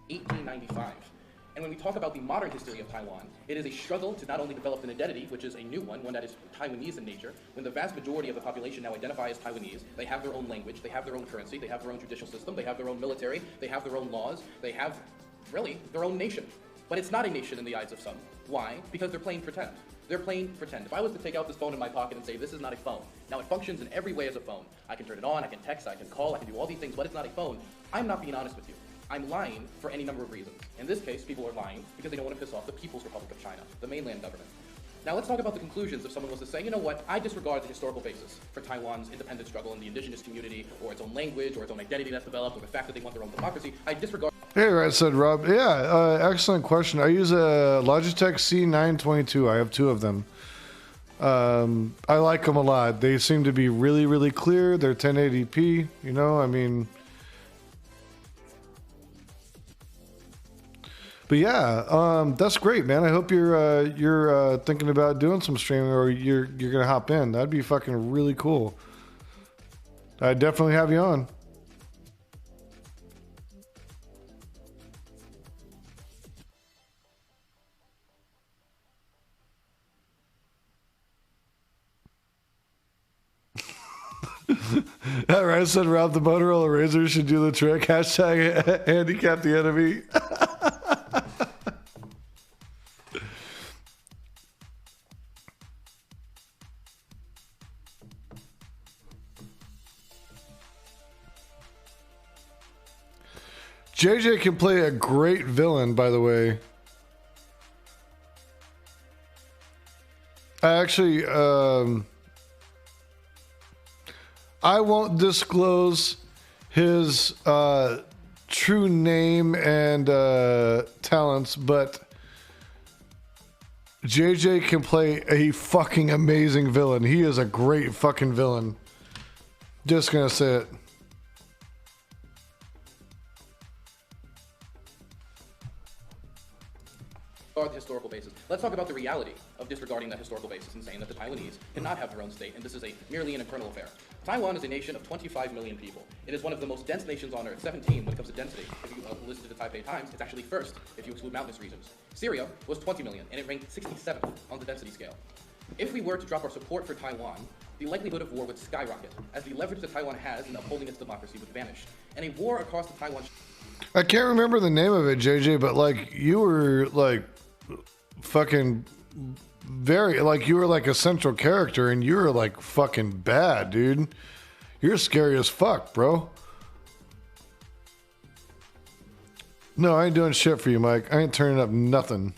1895. And when we talk about the modern history of Taiwan, it is a struggle to not only develop an identity, which is a new one that is Taiwanese in nature. When the vast majority of the population now identify as Taiwanese, they have their own language, they have their own currency, they have their own judicial system, they have their own military, they have their own laws, they have, really, their own nation. But it's not a nation in the eyes of some. Why? Because they're playing pretend. They're playing pretend. If I was to take out this phone in my pocket and say, this is not a phone, now it functions in every way as a phone. I can turn it on, I can text, I can call, I can do all these things, but it's not a phone. I'm not being honest with you. I'm lying for any number of reasons. In this case, people are lying because they don't want to piss off the People's Republic of China, the mainland government. Now let's talk about the conclusions if someone was to say, you know what, I disregard the historical basis for Taiwan's independence struggle in the indigenous community, or its own language, or its own identity that's developed, or the fact that they want their own democracy. I disregard. Hey, right, said Rob. Yeah, excellent question. I use a Logitech C922. I have two of them. I like them a lot. They seem to be really, really clear. They're 1080p, you know, I mean... But yeah, that's great, man. I hope you're thinking about doing some streaming, or you're gonna hop in. That'd be fucking really cool. I'd definitely have you on. All right, said Rob, the Motorola Razr should do the trick. Hashtag handicap the enemy. JJ can play a great villain, by the way. I actually, I won't disclose his true name and talents, but JJ can play a fucking amazing villain. He is a great fucking villain. Just gonna say it. The historical basis. Let's talk about the reality of disregarding that historical basis and saying that the Taiwanese cannot have their own state, and this is merely an internal affair. Taiwan is a nation of 25 million people. It is one of the most dense nations on Earth, 17 when it comes to density. If you listen to the Taipei Times, it's actually first if you exclude mountainous regions. Syria was 20 million, and it ranked 67th on the density scale. If we were to drop our support for Taiwan, the likelihood of war would skyrocket, as the leverage that Taiwan has in upholding its democracy would vanish, and a war across the Taiwan... I can't remember the name of it, JJ, but like you were like fucking very, like you were like a central character, and you were like fucking bad, dude. You're scary as fuck, bro. No, I ain't doing shit for you, Mike. I ain't turning up nothing.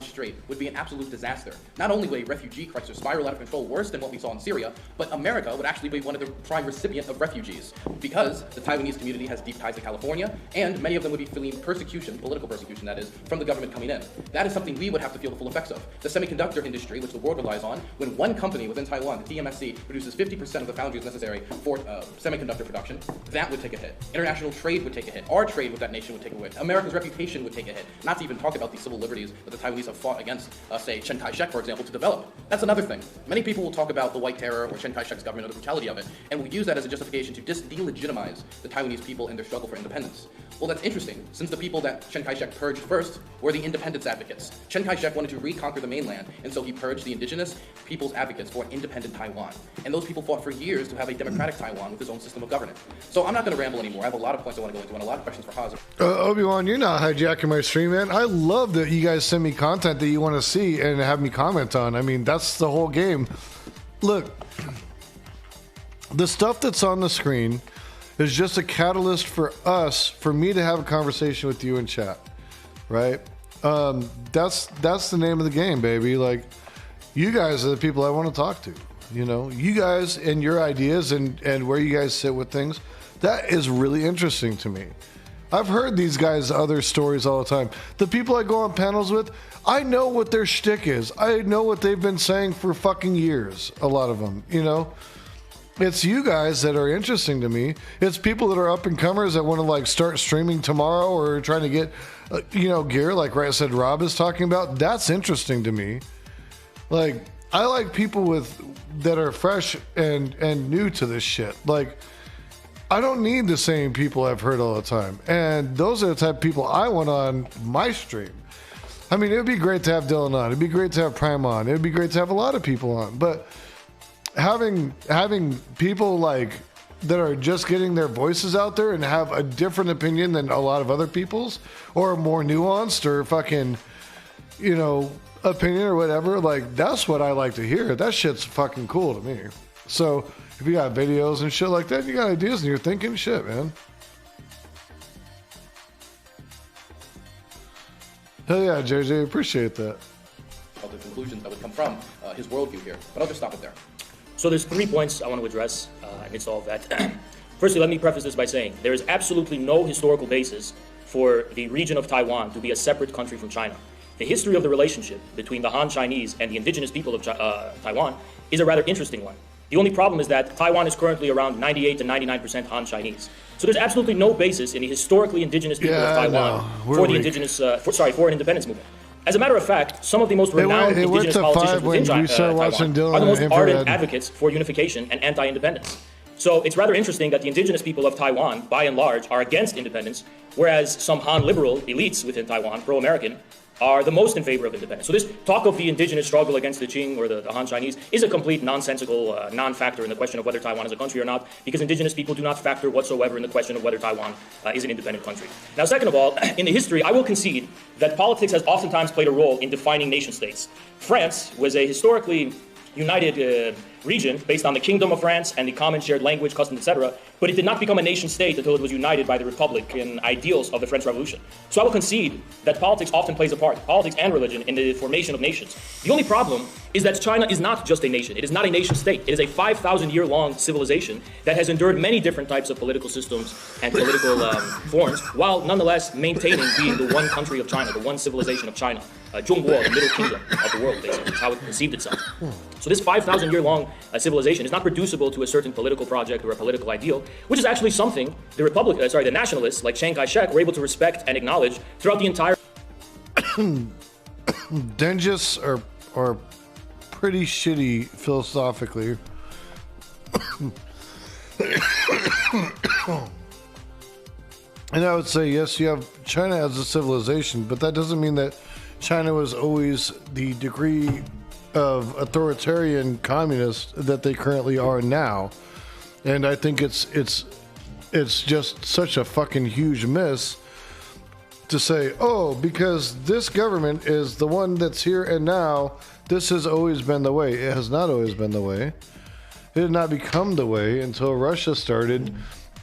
Straight would be an absolute disaster. Not only would a refugee crisis spiral out of control worse than what we saw in Syria, but America would actually be one of the prime recipients of refugees, because the Taiwanese community has deep ties to California, and many of them would be feeling persecution, political persecution that is, from the government coming in. That is something we would have to feel the full effects of. The semiconductor industry, which the world relies on, when one company within Taiwan, the DMSC, produces 50% of the foundries necessary for semiconductor production, that would take a hit. International trade would take a hit. Our trade with that nation would take a hit. America's reputation would take a hit. Not to even talk about the civil liberties that the Taiwanese have fought against, say, Chiang Kai-shek, for example, to develop. That's another thing. Many people will talk about the White Terror or Chiang Kai-shek's government or the brutality of it, and will use that as a justification to delegitimize the Taiwanese people in their struggle for independence. Well, that's interesting, since the people that Chiang Kai-shek purged first were the independence advocates. Chiang Kai-shek wanted to reconquer the mainland, and so he purged the indigenous people's advocates for independent Taiwan. And those people fought for years to have a democratic Taiwan with his own system of governance. So I'm not going to ramble anymore. I have a lot of points I want to go into and a lot of questions for Haz. Obi-Wan, you're not hijacking my stream, man. I love that you guys send me content that you want to see and have me comment on. I mean, that's the whole game. Look, the stuff that's on the screen is just a catalyst for us, for me to have a conversation with you in chat, right? That's the name of the game, baby. Like, you guys are the people I want to talk to. You know, you guys and your ideas and where you guys sit with things, that is really interesting to me. I've heard these guys' other stories all the time. The people I go on panels with, I know what their shtick is. I know what they've been saying for fucking years, a lot of them, you know? It's you guys that are interesting to me. It's people that are up and comers that want to like start streaming tomorrow or trying to get, you know, gear like I said Rob is talking about. That's interesting to me. Like, I like people that are fresh and new to this shit. Like, I don't need the same people I've heard all the time. And those are the type of people I want on my stream. I mean, it would be great to have Dylan on. It'd be great to have Prime on. It would be great to have a lot of people on. But having people like that are just getting their voices out there and have a different opinion than a lot of other people's, or more nuanced or fucking, you know, opinion or whatever, like, that's what I like to hear. That shit's fucking cool to me. So if you got videos and shit like that, you got ideas and you're thinking shit, man. Hell yeah, JJ, appreciate that. The conclusions that would come from his worldview here. But I'll just stop it there. So there's 3 points I want to address amidst all of that. Firstly, let me preface this by saying there is absolutely no historical basis for the region of Taiwan to be a separate country from China. The history of the relationship between the Han Chinese and the indigenous people of Taiwan is a rather interesting one. The only problem is that Taiwan is currently around 98 to 99% Han Chinese. So there's absolutely no basis in the historically indigenous people of Taiwan for the indigenous, for an independence movement. As a matter of fact, some of the most renowned indigenous politicians within Taiwan are the most ardent advocates for unification and anti-independence. So it's rather interesting that the indigenous people of Taiwan, by and large, are against independence, whereas some Han liberal elites within Taiwan, pro-American, are the most in favor of independence. So this talk of the indigenous struggle against the Qing or the Han Chinese is a complete nonsensical non-factor in the question of whether Taiwan is a country or not, because indigenous people do not factor whatsoever in the question of whether Taiwan is an independent country. Now, second of all, in the history, I will concede that politics has oftentimes played a role in defining nation states. France was a historically united region based on the Kingdom of France and the common shared language, customs, etc., but it did not become a nation state until it was united by the Republican ideals of the French Revolution. So I will concede that politics often plays a part, politics and religion, in the formation of nations. The only problem is that China is not just a nation. It is not a nation state. It is a 5,000-year-long civilization that has endured many different types of political systems and political forms, while nonetheless maintaining being the one country of China, the one civilization of China. Zhongguo, the middle kingdom of the world, basically, is how it conceived itself. So this 5,000-year-long civilization is not reducible to a certain political project or a political ideal, which is actually something the nationalists like Chiang Kai-shek were able to respect and acknowledge throughout the entire. Dangerous or pretty shitty philosophically. And I would say, yes, you have China as a civilization, but that doesn't mean that China was always the degree of authoritarian communist that they currently are now. And I think it's just such a fucking huge miss to say, oh, because this government is the one that's here and now, this has always been the way. It has not always been the way. It did not become the way until Russia started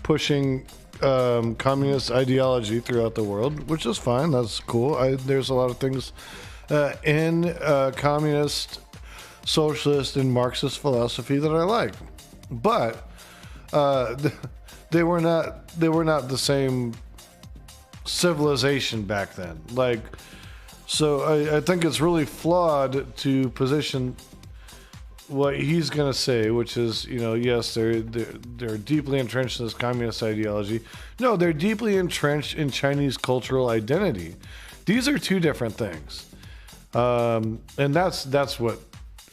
pushing communist ideology throughout the world, which is fine. That's cool. There's a lot of things in communist, socialist, and Marxist philosophy that I like, but they were not the same civilization back then. Like, so I think it's really flawed to position what he's going to say, which is, you know, yes, they're deeply entrenched in this communist ideology. No, they're deeply entrenched in Chinese cultural identity. These are two different things. And that's what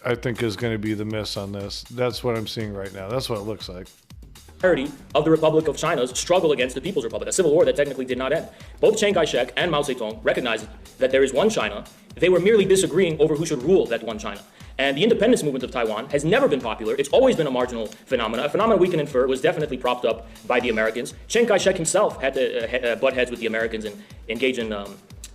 I think is going to be the miss on this. That's what I'm seeing right now. That's what it looks like. Of the Republic of China's struggle against the People's Republic, a civil war that technically did not end. Both Chiang Kai-shek and Mao Zedong recognized that there is one China. They were merely disagreeing over who should rule that one China. And the independence movement of Taiwan has never been popular. It's always been a marginal phenomenon. A phenomenon we can infer was definitely propped up by the Americans. Chiang Kai-shek himself had to butt heads with the Americans and engage in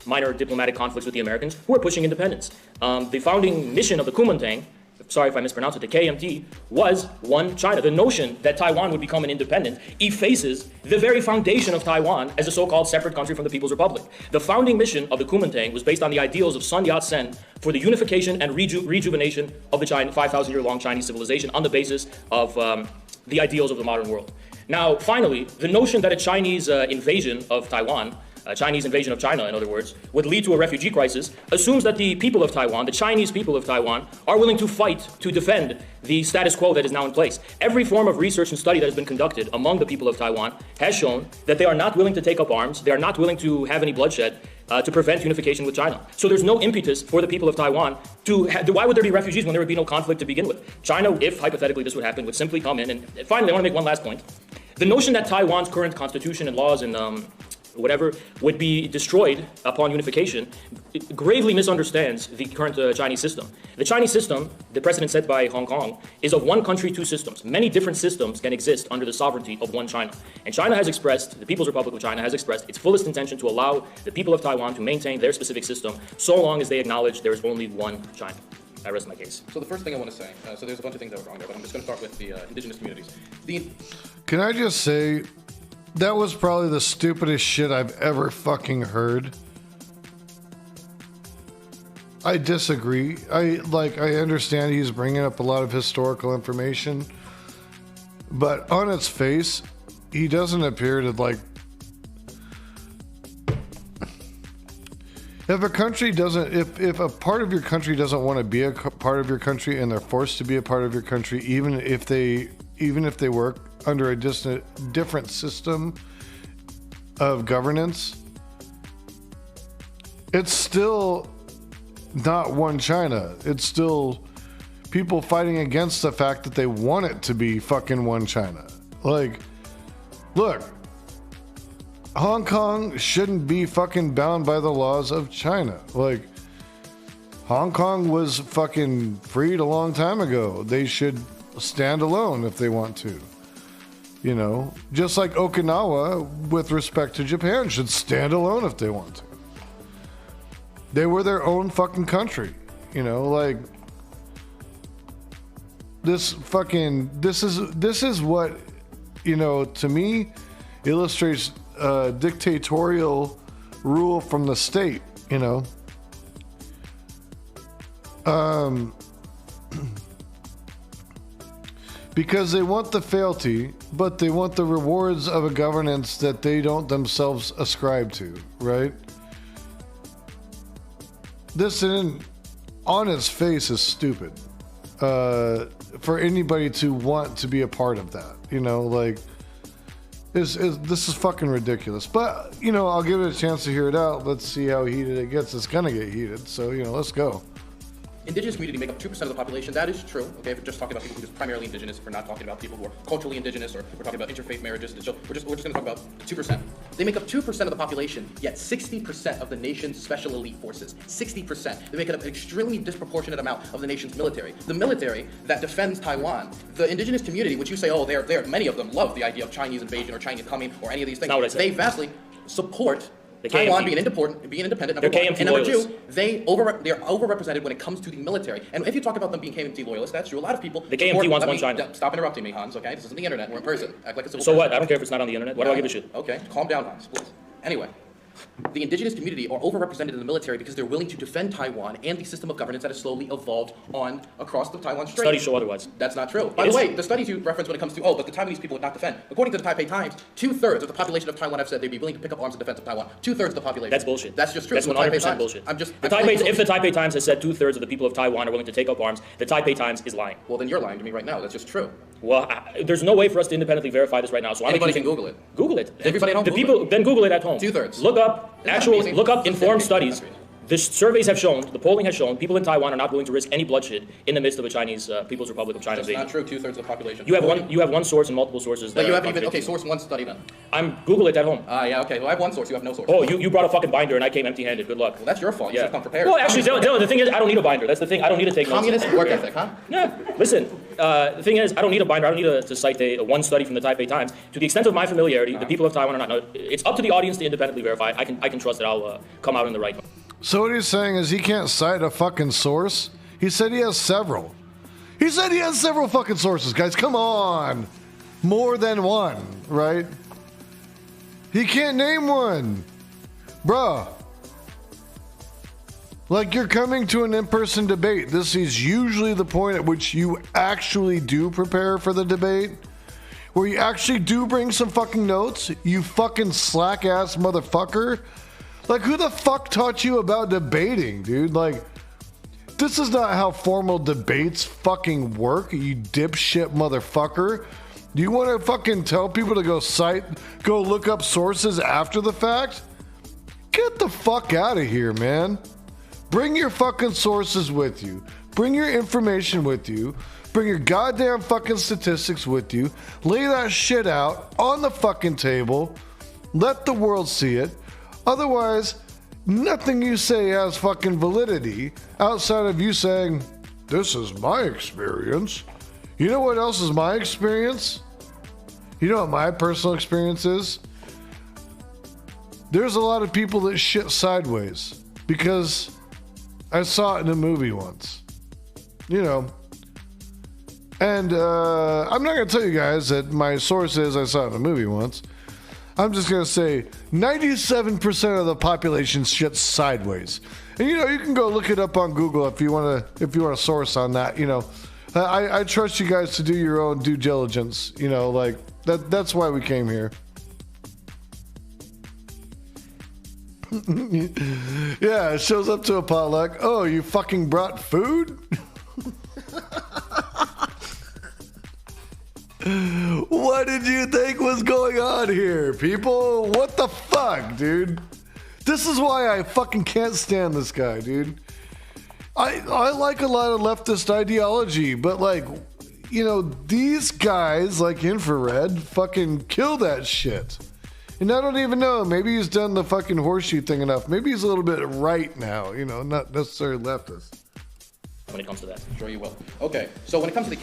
minor diplomatic conflicts with the Americans, who were pushing independence. The founding mission of the Kuomintang, sorry if I mispronounce it, the KMT, was one China. The notion that Taiwan would become an independent effaces the very foundation of Taiwan as a so-called separate country from the People's Republic. The founding mission of the Kuomintang was based on the ideals of Sun Yat-sen for the unification and rejuvenation of the 5,000-year-long Chinese civilization on the basis of the ideals of the modern world. Now, finally, the notion that a Chinese invasion of Taiwan, a Chinese invasion of China, in other words, would lead to a refugee crisis, assumes that the people of Taiwan, the Chinese people of Taiwan, are willing to fight to defend the status quo that is now in place. Every form of research and study that has been conducted among the people of Taiwan has shown that they are not willing to take up arms, they are not willing to have any bloodshed to prevent unification with China. So there's no impetus for the people of Taiwan to why would there be refugees when there would be no conflict to begin with? China, if hypothetically this would happen, would simply come in. And finally, I want to make one last point. The notion that Taiwan's current constitution and laws and whatever would be destroyed upon unification gravely misunderstands the current Chinese system. The Chinese system, the precedent set by Hong Kong, is of one country, two systems. Many different systems can exist under the sovereignty of one China. And China has expressed, the People's Republic of China has expressed its fullest intention to allow the people of Taiwan to maintain their specific system so long as they acknowledge there is only one China. I rest my case. So the first thing I want to say, so there's a bunch of things that were wrong there, but I'm just going to start with the indigenous communities. Can I just say, that was probably the stupidest shit I've ever fucking heard. I disagree. I understand he's bringing up a lot of historical information, but on its face, he doesn't appear to like. If a country doesn't, if a part of your country doesn't want to be a part of your country and they're forced to be a part of your country, even if they work under a different system of governance, it's still not one China. It's still people fighting against the fact that they want it to be fucking one China. Like, look, Hong Kong shouldn't be fucking bound by the laws of China. Like, Hong Kong was fucking freed a long time ago. They should stand alone if they want to. You know, just like Okinawa, with respect to Japan, should stand alone if they want to. They were their own fucking country. You know, like, this is what, you know, to me, illustrates dictatorial rule from the state, you know. Because they want the fealty, but they want the rewards of a governance that they don't themselves ascribe to, right? This, on its face, is stupid. For anybody to want to be a part of that, you know, like, this is fucking ridiculous. But, you know, I'll give it a chance to hear it out. Let's see how heated it gets. It's gonna get heated, so, you know, let's go. Indigenous community make up 2% of the population. That is true. Okay, if we're just talking about people who are primarily indigenous, if we're not talking about people who are culturally indigenous, or we're talking about interfaith marriages, so we're just going to talk about 2%. They make up 2% of the population, yet 60% of the nation's special elite forces. 60%. They make up an extremely disproportionate amount of the nation's military. The military that defends Taiwan, the indigenous community, which you say, oh, they're many of them love the idea of Chinese invasion or Chinese coming or any of these things. Not what I said. They vastly support Taiwan being independent, number one. And number two, they're overrepresented when it comes to the military. And if you talk about them being KMT loyalists, that's true. A lot of people. The KMT wants one China. Stop interrupting me, Hans. Okay, this isn't the internet. We're in person. Act like a civil So person. what? I don't care if it's not on the internet. Why do I give a shit? Okay, calm down, Hans, please. Anyway. The indigenous community are overrepresented in the military because they're willing to defend Taiwan and the system of governance that has slowly evolved across the Taiwan Strait. Studies show otherwise. That's not true. By the way, the studies you reference when it comes to, but the Taiwanese people would not defend. According to the Taipei Times, 2/3 of the population of Taiwan have said they'd be willing to pick up arms in defense of Taiwan. 2/3 of the population. That's bullshit. That's just true. That's 100% bullshit. If the Taipei Times has said 2/3 of the people of Taiwan are willing to take up arms, the Taipei Times is lying. Well, then you're lying to me right now. That's just true. Well, there's no way for us to independently verify this right now. So anybody can Google it. Google it. Everybody at home. Then Google it at home. 2/3. Look up informed studies. The surveys have shown, the polling has shown, people in Taiwan are not willing to risk any bloodshed in the midst of a Chinese People's Republic of China invasion. That's not true. 2/3 of the population. You have one source and multiple sources. But you haven't even source one study then. Google it at home. Yeah, okay. Well, I have one source. You have no source. Oh, you brought a fucking binder and I came empty-handed. Good luck. Well, that's your fault. You should come prepared. Well, actually, Dylan, the thing is, I don't need a binder. That's the thing. I don't need to take notes. Communist work ethic, huh? Yeah. Listen, the thing is, I don't need a binder. I don't need to cite one study from the Taipei Times. To the extent of my familiarity, the people of Taiwan are not. No, it's up to the audience to independently verify. I can trust that I'll come out in the right. So what he's saying is he can't cite a fucking source. He said he has several. He said he has several fucking sources, guys. Come on. More than one, right? He can't name one. Bruh. Like, you're coming to an in-person debate. This is usually the point at which you actually do prepare for the debate. Where you actually do bring some fucking notes. You fucking slack-ass motherfucker. Like, who the fuck taught you about debating, dude? Like, this is not how formal debates fucking work, you dipshit motherfucker. Do you want to fucking tell people to go look up sources after the fact? Get the fuck out of here, man. Bring your fucking sources with you. Bring your information with you. Bring your goddamn fucking statistics with you. Lay that shit out on the fucking table. Let the world see it. Otherwise, nothing you say has fucking validity outside of you saying, this is my experience. You know what else is my experience? You know what my personal experience is? There's a lot of people that shit sideways because I saw it in a movie once. You know. And I'm not going to tell you guys that my source is I saw it in a movie once. I'm just going to say 97% of the population shits sideways. And you know, you can go look it up on Google if you want a source on that, you know. I trust you guys to do your own due diligence, you know, like that's why we came here. Yeah, it shows up to a potluck. Oh, you fucking brought food? What did you think was going on here, people? What the fuck, dude? This is why I fucking can't stand this guy, dude. I like a lot of leftist ideology, but like, you know, these guys like Infrared fucking kill that shit. And I don't even know, maybe he's done the fucking horseshoe thing enough. Maybe he's a little bit right now, you know, not necessarily leftist. When it comes to that. Sure you will. Okay, so when it comes to the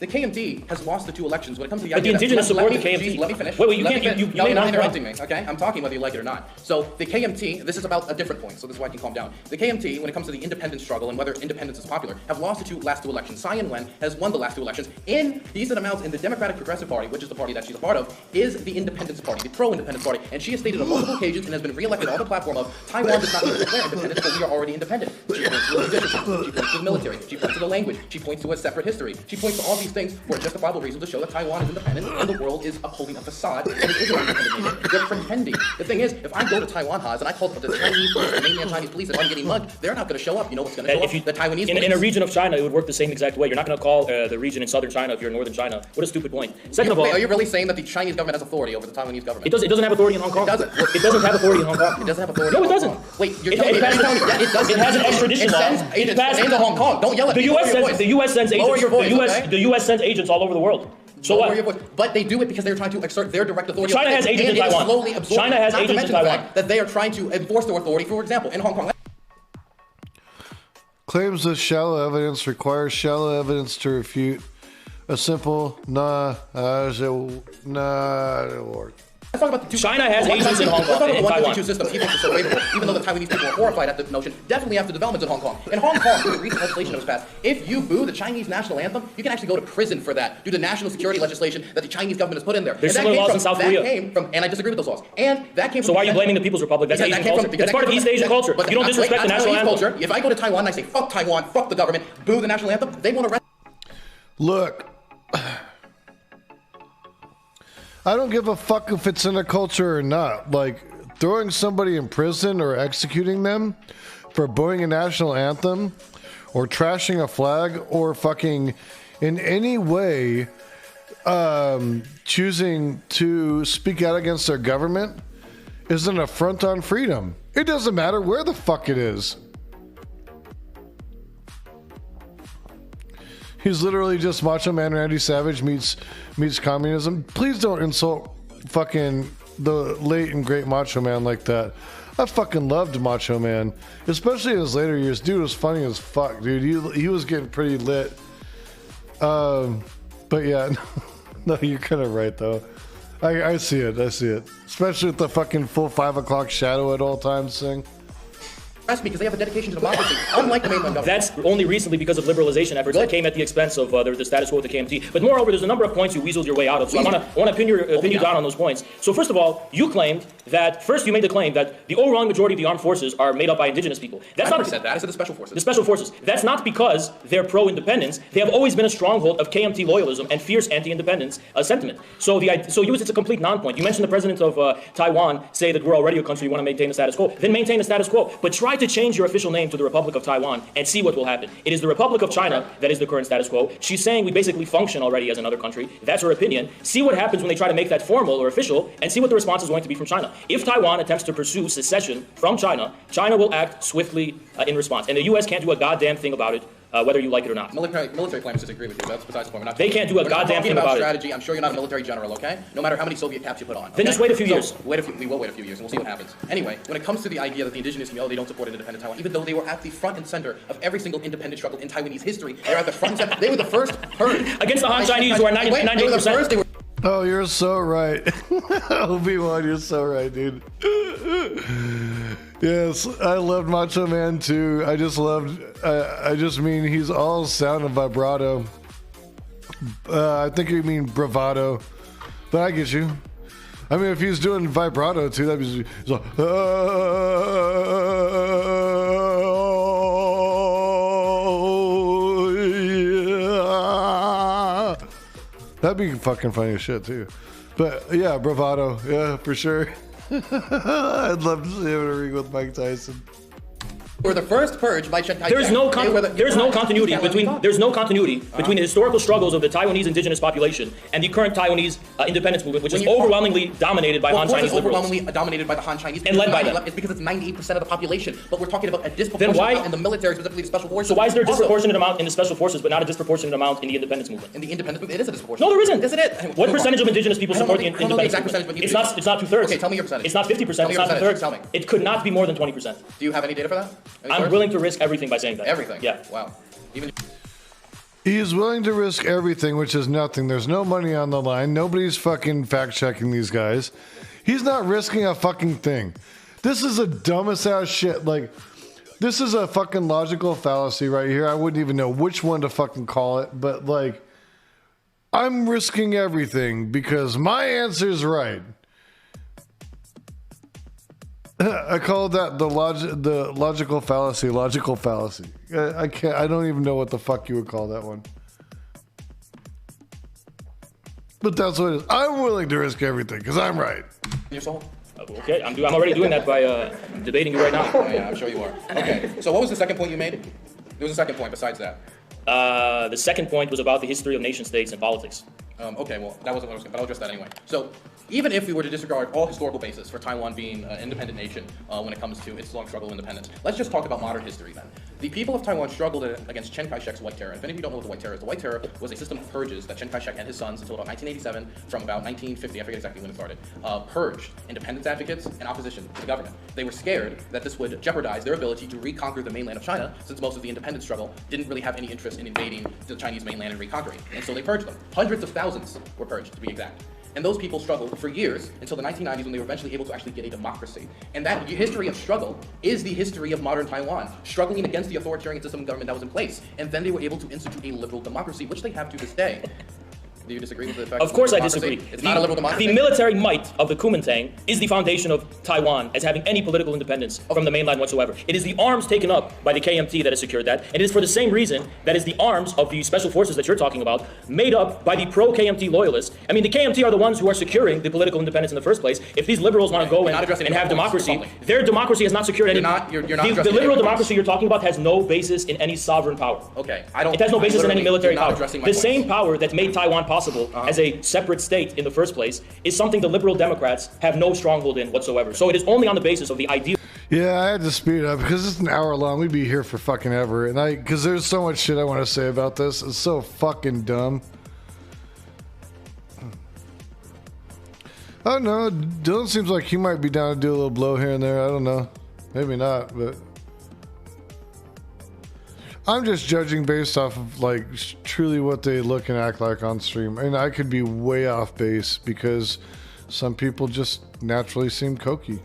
KMT has lost the 2 elections. When it comes to the but the indigenous support the KMT. Let me finish. Wait, you can't. You no, you're not interrupting me. Okay, I'm talking whether you like it or not. So the KMT, this is about a different point. So this is why I can calm down. The KMT, when it comes to the independence struggle and whether independence is popular, have lost the last two elections. Tsai Ing-wen has won the last 2 elections in decent amounts in the Democratic Progressive Party, which is the party that she's a part of, is the Independence Party, the pro-independence party, and she has stated on multiple occasions and has been re-elected on the platform of Taiwan does not need to declare independence, but we are already independent. She points to the leadership, she points to the military, she points to the language, she points to a separate history, she points to all these things for justifiable reasons to show that Taiwan is independent and the world is upholding a facade and it isn't independent nation. They're pretending. The thing is, if I go to Taiwan, Haz, and I call the Chinese police, the mainland Chinese police, and I'm getting mugged, they're not going to show up. You know what's going to show up? The Taiwanese police. In a region of China, it would work the same exact way. You're not going to call the region in southern China if you're in northern China. What a stupid point. Second of all, are you really saying that the Chinese government has authority over the Taiwanese government? It doesn't have authority in Hong Kong. It doesn't. It doesn't have authority in Hong Kong. It doesn't have authority. No, in it Hong doesn't. Kong. Wait, you're it telling me has, it does. It has an extradition law. It sends agents into Hong Kong. Don't yell at me. The U.S. sends agents. Lower your voice, okay? The U.S. sends agents all over the world. So Lower what? your voice. But they do it because they're trying to exert their direct authority. China has agents in Taiwan. China has agents in Taiwan. That they are trying to enforce their authority. For example, in Hong Kong. Claims that shallow evidence requires shallow evidence to refute a simple nah, it'll work. Let's talk about the China has agents in Hong Kong. Let's talk about the Taiwan. 152 system, even if it's so favorable, even though the Taiwanese people are horrified at the notion, definitely after developments in Hong Kong. In Hong Kong, through the recent legislation that was passed, if you boo the Chinese national anthem, you can actually go to prison for that due to national security legislation that the Chinese government has put in there. There's similar laws in South Korea. And I disagree with those laws. And that came from. So why are you blaming the People's Republic? That's Asian culture. That's part of East Asian culture. You don't disrespect the national anthem. Culture. If I go to Taiwan and I say fuck Taiwan, fuck the government, boo the national anthem, they want to arrest. Look, I don't give a fuck if it's in a culture or not. Like, throwing somebody in prison or executing them for booing a national anthem or trashing a flag or fucking in any way choosing to speak out against their government is an affront on freedom. It doesn't matter where the fuck it is. He's literally just Macho Man Randy Savage meets communism. Please don't insult fucking the late and great Macho Man like that. I fucking loved Macho Man, especially in his later years. Dude was funny as fuck, dude. He was getting pretty lit. But yeah, no, you're kind of right though. I see it. Especially with the fucking full 5 o'clock shadow at all times thing. Because they have a dedication to democracy, unlike the mainland government. That's only recently because of liberalization efforts that came at the expense of the status quo with the KMT. But moreover, there's a number of points you weaseled your way out of. So I want to pin you down on those points. So first of all, you claimed that you made the claim that the overwhelming majority of the armed forces are made up by indigenous people. That's I never said that. I said the special forces. The special forces. That's not because they're pro-independence. They have always been a stronghold of KMT loyalism and fierce anti-independence sentiment. So it's a complete non-point. You mentioned the president of Taiwan say that we're already a country, you want to maintain the status quo. Then maintain the status quo. But try to change your official name to the Republic of Taiwan and see what will happen. It is the Republic of China that is the current status quo. She's saying we basically function already as another country. That's her opinion. See what happens when they try to make that formal or official and see what the response is going to be from China. If Taiwan attempts to pursue secession from China, China will act swiftly in response. And the U.S. can't do a goddamn thing about it whether you like it or not. Military planners disagree with you. That's besides the point. We're not They can't do a goddamn thing about strategy. I'm sure you're not a military general, okay? No matter how many Soviet caps you put on. Okay? Then just wait a few years. We will wait a few years, and we'll see what happens. Anyway, when it comes to the idea that the indigenous community, they don't support an independent Taiwan, even though they were at the front and center of every single independent struggle in Taiwanese history, they're at the front and center. They were the first purge against the Han Chinese, who are 98%. Oh, you're so right. Obi-Wan, you're so right, dude. Yes, I loved Macho Man too. I just mean he's all sound and vibrato. I think you mean bravado, but I get you. I mean, if he's doing vibrato too, that'd be so, yeah. That'd be fucking funny as shit too. But yeah, bravado, yeah, for sure. I'd love to see him in a ring with Mike Tyson. We're the first purge by Chen Kai-shek. There's no continuity between the historical struggles of the Taiwanese indigenous population and the current Taiwanese independence movement, which is overwhelmingly dominated by Han Chinese liberals. Overwhelmingly dominated by the Han Chinese and led by them. It's because it's 98% of the population, but we're talking about a disproportionate amount in the military, specifically the special forces. So why is there a disproportionate amount in the special forces, but not a disproportionate amount in the independence movement? In the independence movement, it is a disproportionate. No, there isn't. Isn't it? What percentage of indigenous people support the independence movement? It's not 2/3. Okay, tell me your percentage. It's not 50%. It's not 2/3. Tell me. It could not be more than 20%. Do you have any data for that? I'm willing to risk everything by saying that. Everything? Yeah. Wow. He is willing to risk everything, which is nothing. There's no money on the line. Nobody's fucking fact-checking these guys. He's not risking a fucking thing. This is a dumbest ass shit. Like, this is a fucking logical fallacy right here. I wouldn't even know which one to fucking call it, but like, I'm risking everything because my answer's right. I call that the logical fallacy. Logical fallacy. I can't. I don't even know what the fuck you would call that one. But that's what it is. I'm willing to risk everything because I'm right. Your soul. Okay, I'm already doing that by debating you right now. Oh, yeah, I'm sure you are. Okay. So what was the second point you made? There was a second point besides that. The second point was about the history of nation states and politics. Okay, well, that wasn't what I was going to, but I'll address that anyway. So, even if we were to disregard all historical basis for Taiwan being an independent nation when it comes to its long struggle of independence, let's just talk about modern history then. The people of Taiwan struggled against Chiang Kai-shek's White Terror. If any of you don't know what the White Terror is, the White Terror was a system of purges that Chiang Kai-shek and his sons until about 1987, from about 1950, I forget exactly when it started, purged independence advocates and opposition to the government. They were scared that this would jeopardize their ability to reconquer the mainland of China, since most of the independence struggle didn't really have any interest in invading the Chinese mainland and reconquering. And so they purged them. Hundreds of thousands were purged, to be exact. And those people struggled for years until the 1990s when they were eventually able to actually get a democracy. And that history of struggle is the history of modern Taiwan, struggling against the authoritarian system of government that was in place. And then they were able to institute a liberal democracy, which they have to this day. Do you disagree with the fact? Of course I disagree. It's not a liberal democracy. The military might of the Kuomintang is the foundation of Taiwan as having any political independence from the mainland whatsoever. It is the arms taken up by the KMT that has secured that, and it is for the same reason that is the arms of the special forces that you're talking about, made up by the pro-KMT loyalists. I mean, the KMT are the ones who are securing the political independence in the first place. If these liberals want to go and have democracy, their democracy has not secured any. The liberal democracy you're talking about has no basis in any sovereign power. Okay, it has no basis in any military power. The same power that made Taiwan possible as a separate state in the first place is something the liberal Democrats have no stronghold in whatsoever. So it is only on the basis of the ideal. Yeah, I had to speed it up because it's an hour long. We'd be here for fucking ever. And because there's so much shit I want to say about this. It's so fucking dumb. I don't know. Dylan seems like he might be down to do a little blow here and there. I don't know. Maybe not, but I'm just judging based off of like truly what they look and act like on stream. And I could be way off base because some people just naturally seem cokey.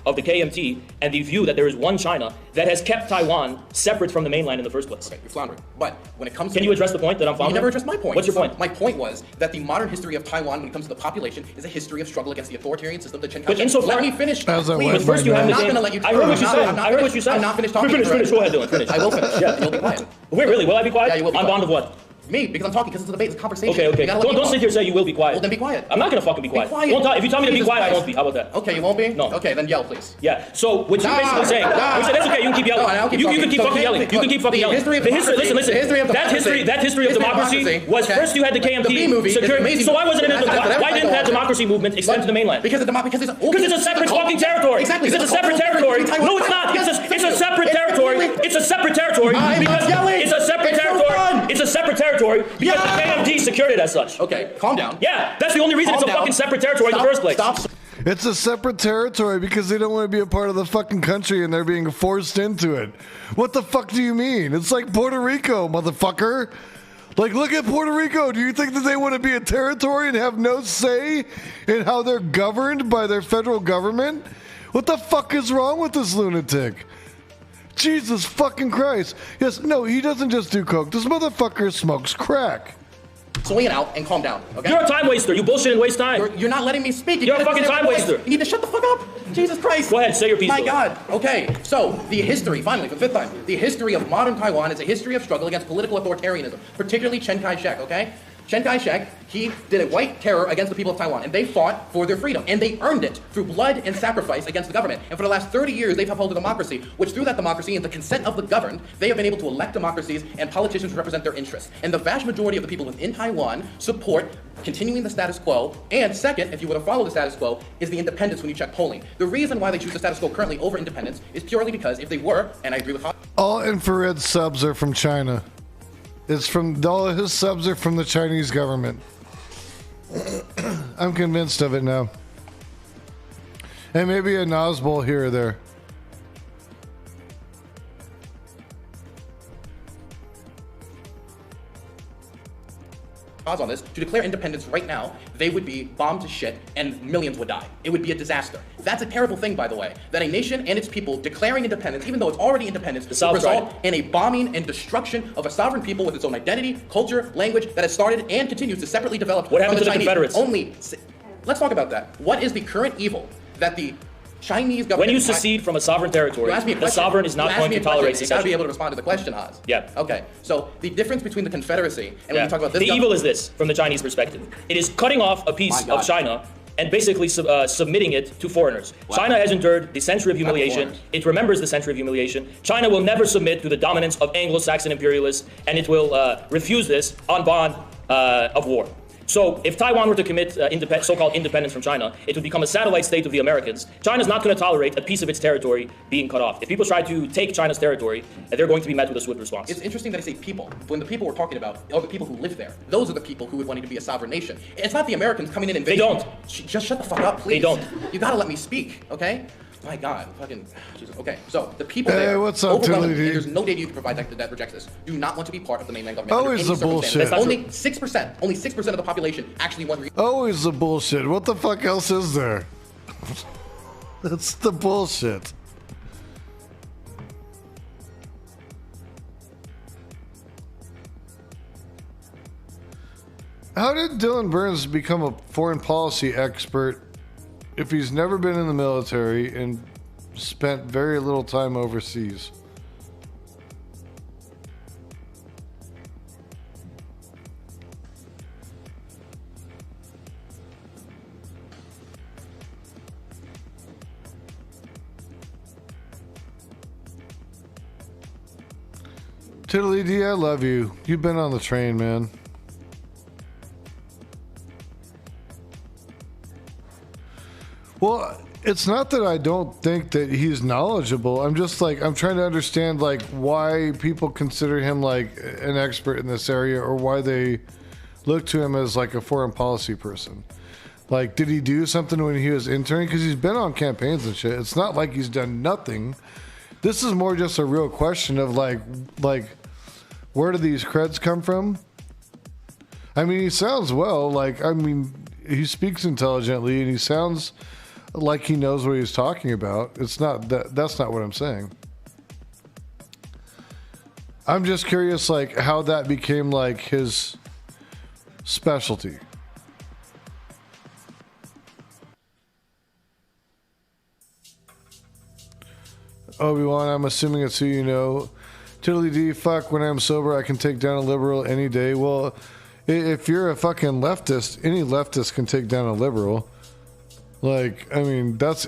Of the KMT and the view that there is one China that has kept Taiwan separate from the mainland in the first place. Okay, you're floundering. But when it comes to... Can you address the point that I'm floundering? You never addressed my point. What's your point? My point was that the modern history of Taiwan, when it comes to the population, is a history of struggle against the authoritarian system that Chiang Kai-shek... But insofar... Let me finish, please. But first you have to... I'm not going to let you... I heard what you said. I heard what you said. I'm not finished talking. Finish. Go ahead, Dylan. Finish. I will finish. Yeah, you'll be quiet. Wait, really? Will I be quiet? Yeah, you will be on quiet. bond of what? Me, because I'm talking, because it's a debate, it's a conversation. Okay, okay. Don't sit here and say you will be quiet. Well, then be quiet. I'm not gonna fucking be quiet. Be quiet. If you tell me to be Jesus quiet, Christ. I won't be. How about that? Okay, you won't be? No. Okay, then yell, please. Yeah. So what you're basically saying? That's okay. You can keep yelling. No, I'll keep you can talking. keep So fucking yelling. You can keep fucking yelling. History of Listen. democracy- history of That history of democracy was okay. first you had the KMT. The B movie is amazing. So why wasn't it? That's Why didn't that democracy movement extend to the mainland? Because it's a separate fucking territory. Exactly. Because it's a separate territory. No, it's not. It's a separate territory. It's a separate territory. Because it's a separate territory. It's a separate territory because the KMT secured it as such. Okay, calm down. Yeah, that's the only reason it's a fucking separate territory in the first place. Stop. It's a separate territory because they don't want to be a part of the fucking country and they're being forced into it. What the fuck do you mean? It's like Puerto Rico, motherfucker. Like, look at Puerto Rico. Do you think that they want to be a territory and have no say in how they're governed by their federal government? What the fuck is wrong with this lunatic? Jesus fucking Christ. Yes, no, he doesn't just do coke. This motherfucker smokes crack. Swing it out and calm down, okay? You're a time waster. You bullshit and waste time. You're not letting me speak. You're a fucking time waster. You need to shut the fuck up. Jesus Christ. Go ahead, say your piece. My God. Okay, so the history, finally, for the fifth time, the history of modern Taiwan is a history of struggle against political authoritarianism, particularly Chiang Kai-shek, okay? Chiang Kai-shek, he did a white terror against the people of Taiwan, and they fought for their freedom, and they earned it through blood and sacrifice against the government. And for the last 30 years, they've upheld a democracy, which through that democracy and the consent of the governed, they have been able to elect democracies and politicians who represent their interests. And the vast majority of the people within Taiwan support continuing the status quo, and second, if you were to follow the status quo, is the independence when you check polling. The reason why they choose the status quo currently over independence is purely because if they were, and I agree with all infrared subs are from China. It's from all of his subs are from the Chinese government. I'm convinced of it now. And maybe a Nazbol here or there. on this, to declare independence right now, they would be bombed to shit and millions would die. It would be a disaster. That's a terrible thing, by the way, that a nation and its people declaring independence, even though it's already independence, will result in a bombing and destruction of a sovereign people with its own identity, culture, language that has started and continues to separately develop. What happened to the Confederates? Let's talk about that. What is the current evil that the Chinese government... When you secede from a sovereign territory, the sovereign is not going to tolerate secession. You gotta be able to respond to the question, Haz. Yeah. Okay, so the difference between the Confederacy and when we talk about this... The evil is this, from the Chinese perspective. It is cutting off a piece of China and basically submitting it to foreigners. Wow. China has endured the century of humiliation. It remembers the century of humiliation. China will never submit to the dominance of Anglo-Saxon imperialists, and it will refuse this on bond of war. So if Taiwan were to commit so-called independence from China, it would become a satellite state of the Americans. China's not going to tolerate a piece of its territory being cut off. If people try to take China's territory, they're going to be met with a swift response. It's interesting that I say people. When the people we're talking about are the people who live there. Those are the people who would want it to be a sovereign nation. It's not the Americans coming in and invading. They don't. Just shut the fuck up, please. They don't. You gotta let me speak, okay? My God, fucking Jesus. Okay, so the people hey, there, what's up, there's no data you can provide that rejects this. Do not want to be part of the mainland government. Always the bullshit. Only 6% of the population actually want. Always the bullshit. What the fuck else is there? That's the bullshit. How did Dylan Burns become a foreign policy expert if he's never been in the military and spent very little time overseas? Tiddly D, I love you. You've been on the train, man. Well, it's not that I don't think that he's knowledgeable. I'm just like, I'm trying to understand like why people consider him like an expert in this area or why they look to him as like a foreign policy person. Like, did he do something when he was interning? Because he's been on campaigns and shit. It's not like he's done nothing. This is more just a real question of like where do these creds come from? I mean, he sounds well. Like, I mean, he speaks intelligently and he sounds like he knows what he's talking about. It's not that. That's not what I'm saying. I'm just curious, like, how that became like his specialty. Obi-Wan, I'm assuming it's who you know. Totally D, fuck, when I'm sober, I can take down a liberal any day. Well, if you're a fucking leftist, any leftist can take down a liberal. Like, I mean, that's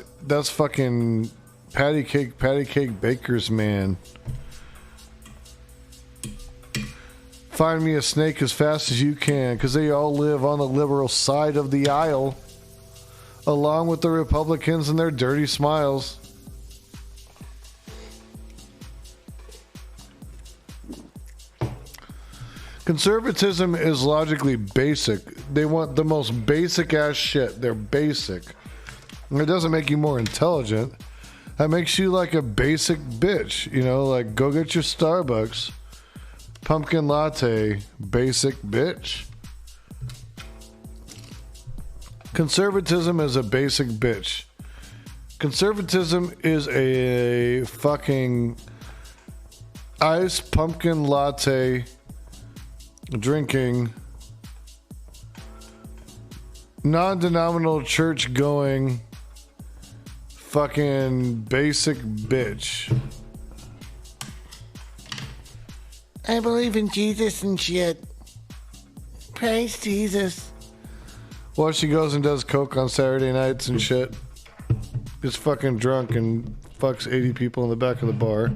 fucking patty cake bakers, man. Find me a snake as fast as you can, because they all live on the liberal side of the aisle, along with the Republicans and their dirty smiles. Conservatism is logically basic. They want the most basic ass shit. They're basic. And it doesn't make you more intelligent. That makes you like a basic bitch. You know, like go get your Starbucks. Pumpkin latte, basic bitch. Conservatism is a basic bitch. Conservatism is a fucking iced pumpkin latte drinking, non-denominational church going, fucking basic bitch. I believe in Jesus and shit. Praise Jesus. Well, she goes and does coke on Saturday nights and shit. Gets fucking drunk and fucks 80 people in the back of the bar.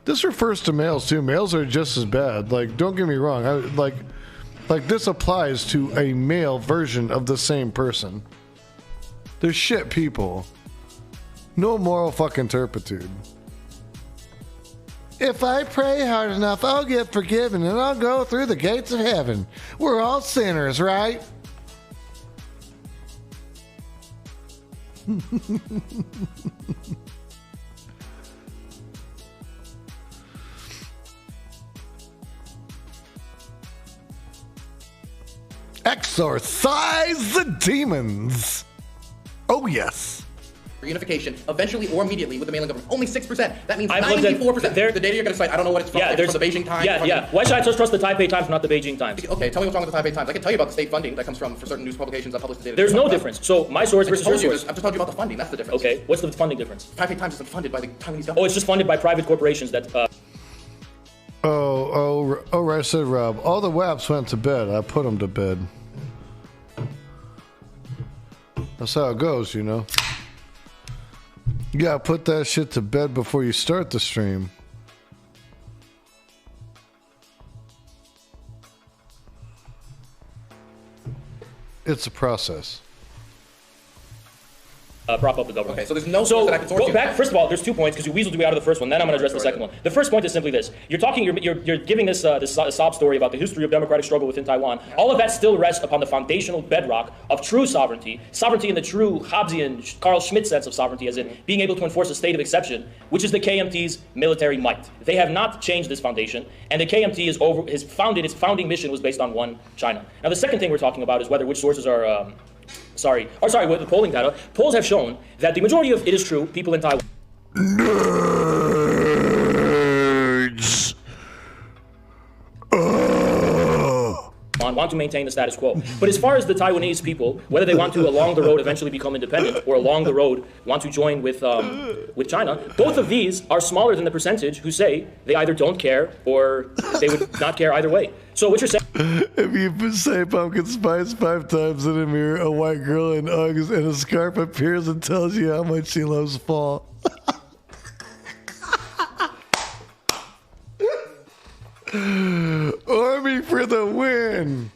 This refers to males too. Males are just as bad. Like, don't get me wrong. Like this applies to a male version of the same person. They're shit people. No moral fucking turpitude. If I pray hard enough, I'll get forgiven and I'll go through the gates of heaven. We're all sinners, right? Exorcise the demons. Oh, yes. Reunification, eventually or immediately with the mainland government. Only 6%. That means I've looked at 94%. The data you're going to cite, I don't know what it's from. Yeah, It's there's from the Beijing Times. Yeah. Why should I just trust the Taipei Times, not the Beijing Times? Okay, tell me what's wrong with the Taipei Times. I can tell you about the state funding that comes from for certain news publications that publish the data. There's no difference. So my source versus your source. I've just told you about the funding. That's the difference. Okay, what's the funding difference? Taipei Times isn't funded by the Taiwanese government. Oh, it's just funded by private corporations that. Right, said Rob. All the WAPs went to bed. I put them to bed. That's how it goes, you know. You gotta put that shit to bed before you start the stream. It's a process. Prop up the government. Okay, so there's no source that I can source go you. back. First of all, there's 2 points because you weaseled your way out of the first one. Then I'm going to address the second one. The first point is simply this: you're giving this sob story about the history of democratic struggle within Taiwan. All of that still rests upon the foundational bedrock of true sovereignty in the true Hobbesian Carl Schmitt sense of sovereignty, as in being able to enforce a state of exception, which is the KMT's military might. They have not changed this foundation, and the KMT its founding mission was based on one China. Now, the second thing we're talking about is which sources are. With the polling data, polls have shown that the majority of, it is true, people in Taiwan Nerds. want to maintain the status quo. But as far as the Taiwanese people, whether they want to along the road eventually become independent or along the road want to join with China, both of these are smaller than the percentage who say they either don't care or they would not care either way. So what you're saying... If you say pumpkin spice 5 times in a mirror, a white girl in Uggs and a scarf appears and tells you how much she loves fall. Army for the win.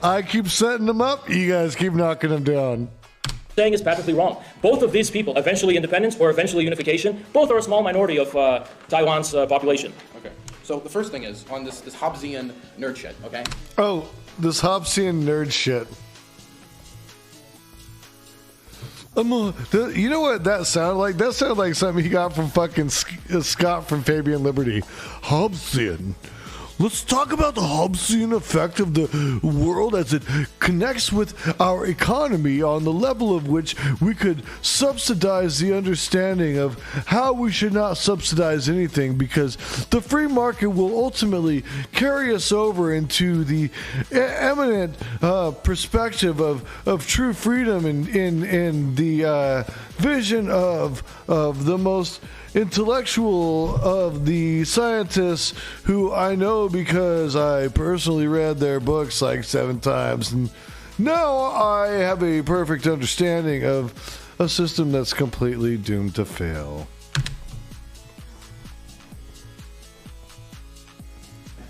I keep setting them up. You guys keep knocking them down. Saying is practically wrong. Both of these people, eventually independence or eventually unification, both are a small minority of Taiwan's population. Okay. So the first thing is on this Hobbesian nerd shit. Okay. Oh, this Hobbesian nerd shit. You know what that sounded like? That sounded like something he got from fucking Scott from Fabian Liberty. Hobbesian. Let's talk about the Hobbesian effect of the world as it connects with our economy on the level of which we could subsidize the understanding of how we should not subsidize anything, because the free market will ultimately carry us over into the eminent perspective of true freedom in the vision of the most intellectual of the scientists who I know because I personally read their books like 7 times, and now I have a perfect understanding of a system that's completely doomed to fail.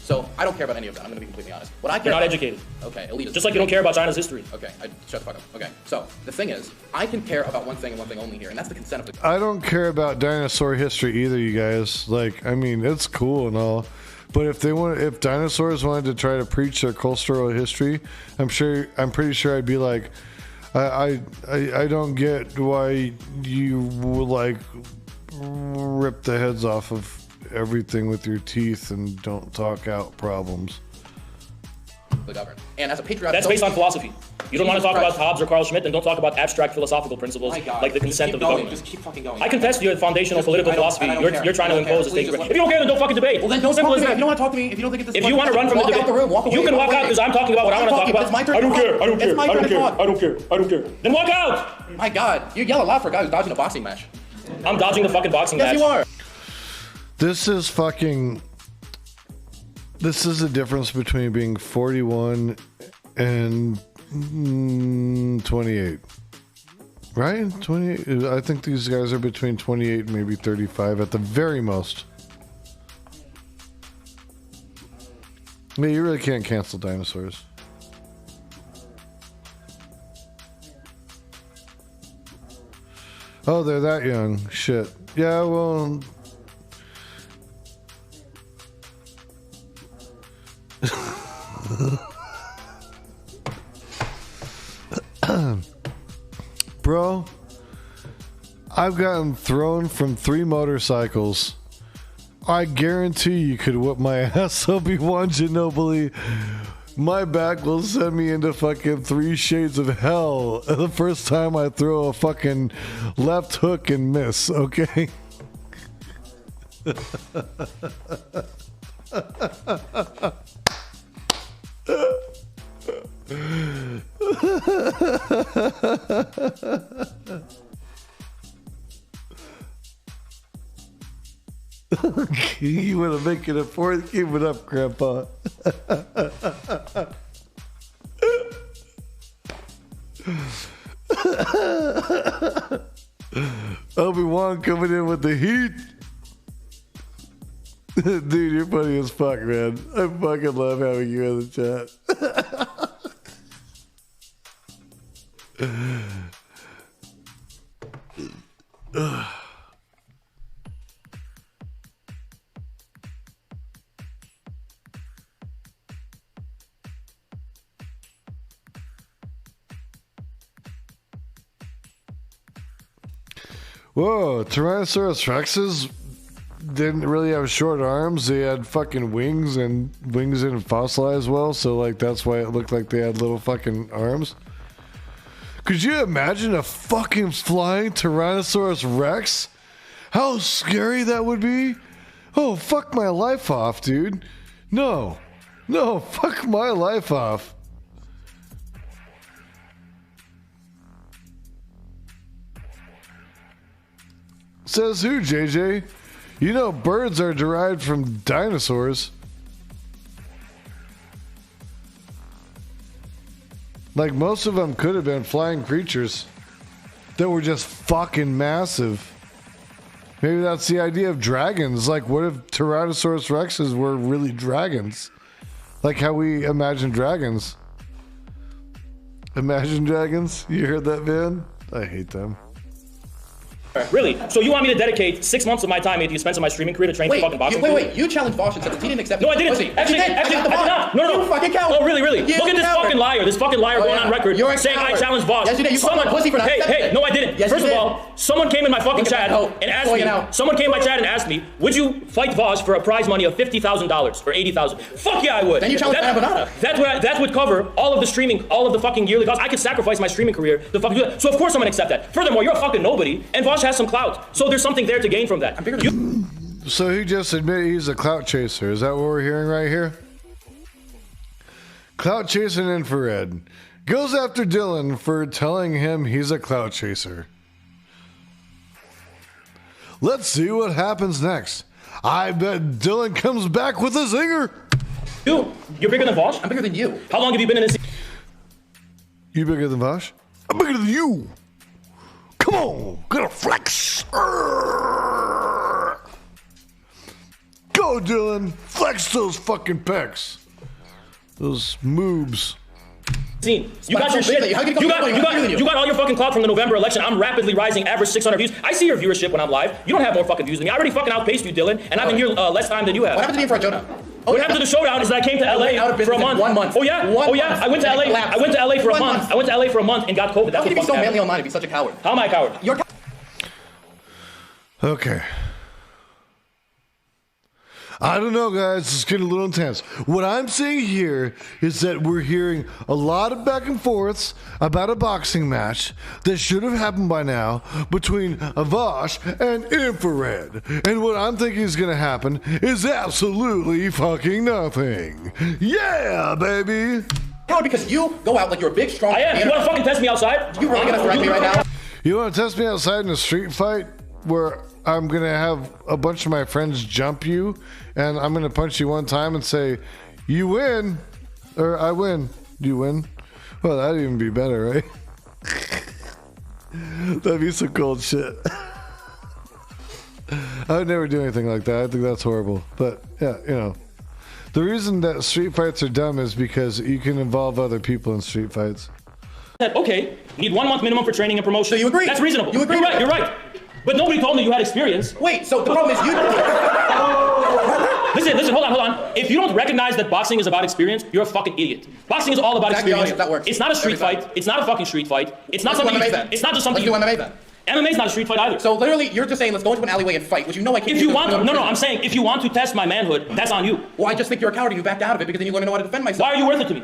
So I don't care about any of that. I'm going to be completely honest. What I care You're not about, educated. Okay, elitist. Just like you don't care about China's history. Okay, shut the fuck up. Okay, so the thing is, I can care about one thing and one thing only here, and that's the consent of the. I don't care about dinosaur history either, you guys. Like, I mean, it's cool and all, but if dinosaurs wanted to try to preach their cultural history, I'm pretty sure I'd be like, I don't get why you like rip the heads off of everything with your teeth and don't talk out problems. The government. And as a patriotic, That's based on philosophy. You don't want to talk about Hobbes or Carl Schmitt, then don't talk about abstract philosophical principles like the consent of the government. Just keep fucking going. I contest your foundational political philosophy. You're trying to impose a state. If you don't care, then don't fucking debate. Well, then don't talk to me. If you don't want to talk to me, if you don't think it's if you want to run from the debate, you can walk out because I'm talking about what I want to talk about. It's my turn. I don't care. I don't care. It's my I don't turn to care. talk. I don't care. I don't care. Then walk out. My God, you yell a lot for a guy who's dodging a boxing match. I'm dodging the fucking boxing match. Yes, you are. This is the difference between being 41 and 28. Right? 28. I think these guys are between 28 and maybe 35 at the very most. I mean, you really can't cancel dinosaurs. Oh, they're that young. Shit. Yeah, well... Bro, I've gotten thrown from 3 motorcycles. I guarantee you could whip my ass, Obi-Wan Ginobili. My back will send me into fucking 3 shades of hell the first time I throw a fucking left hook and miss, okay? You want to make it a 4th? Keep it up, Grandpa. Obi-Wan coming in with the heat. Dude, you're funny as fuck, man. I fucking love having you in the chat. Whoa, Tyrannosaurus Rexes didn't really have short arms. They had fucking wings, and wings didn't fossilize well, so like that's why it looked like they had little fucking arms. Could you imagine a fucking flying Tyrannosaurus Rex? How scary that would be? Oh, fuck my life off, dude. No, fuck my life off. Says who, JJ? You know birds are derived from dinosaurs. Like, most of them could have been flying creatures that were just fucking massive. Maybe that's the idea of dragons. Like, what if Tyrannosaurus Rexes were really dragons? Like how we imagine dragons. Imagine Dragons? You heard that, man? I hate them. Really? So you want me to dedicate 6 months of my time at the expense of my streaming career to train for fucking boxing? Wait. You challenged Vosh and said that he didn't accept it. No, I didn't. Actually, I did not. No. You fucking coward. Oh, really? You Look at this coward. fucking liar. This fucking liar going on record You're a saying coward. I challenged Vosh. Yes, you did. You called him a pussy for not accepting Hey, it. no, I didn't. Yes, First you of did. all, Someone came in my fucking chat out. and asked Point me. out. Someone came in my chat and asked me, would you fight Vosh for a prize money of $50,000 or $80,000? Fuck yeah, I would. Then you challenge Banana. That would cover all of the streaming, all of the fucking yearly costs. I could sacrifice my streaming career to fucking do that. So of course I'm gonna accept that. Furthermore, you're a fucking nobody, and Vosh has some clout. So there's something there to gain from that. So he just admitted he's a clout chaser. Is that what we're hearing right here? Clout chasing infrared. Goes after Dylan for telling him he's a clout chaser. Let's see what happens next. I bet Dylan comes back with a zinger. Dude, you're bigger than Vosh? I'm bigger than you. How long have you been in this? You bigger than Vosh? I'm bigger than you. Come on, gonna flex. Go, Dylan. Flex those fucking pecs. Those moobs. You got your shit. How can you You got all your fucking clout from the November election. I'm rapidly rising, average 600 views. I see your viewership when I'm live. You don't have more fucking views than me. I already fucking outpaced you, Dylan, and I've been here less time than you have. What happened to the infrared Jonah? What happened to the showdown is that I came to LA for a month. 1 month. Oh yeah. I went to LA. I went to LA for a month. I went to LA for a month and got COVID. That's How can you be what so fucking manly happened. online and be such a coward? How am I a coward? You're Okay. I don't know, guys. It's getting a little intense. What I'm seeing here is that we're hearing a lot of back and forths about a boxing match that should have happened by now between Vosh and Infrared. And what I'm thinking is going to happen is absolutely fucking nothing. Yeah, baby. coward because you go out like you're a big, strong. I am. You want to fucking test me outside? You really gonna threaten me right now? You want to test me outside in a street fight where I'm going to have a bunch of my friends jump you and I'm going to punch you one time and say, you win, or I win. You win? Well, that'd even be better, right? That'd be some cold shit. I would never do anything like that. I think that's horrible. But yeah, you know. The reason that street fights are dumb is because you can involve other people in street fights. Okay, need 1 month minimum for training and promotion. So you agree? That's reasonable. You agree? You're right. But nobody told me you had experience. Wait, so the problem is you. Listen, hold on. If you don't recognize that boxing is about experience, you're a fucking idiot. Boxing is all about experience. That works. It's not a street fight. It's not a fucking street fight. It's not something. It's not just something. Let's do MMA then. MMA's not a street fight either. So literally, you're just saying let's go into an alleyway and fight, which you know I can't. If you want to, no, I'm saying if you want to test my manhood, that's on you. Well, I just think you're a coward and you backed out of it because then you learn to know how to defend myself. Why are you worth it to me?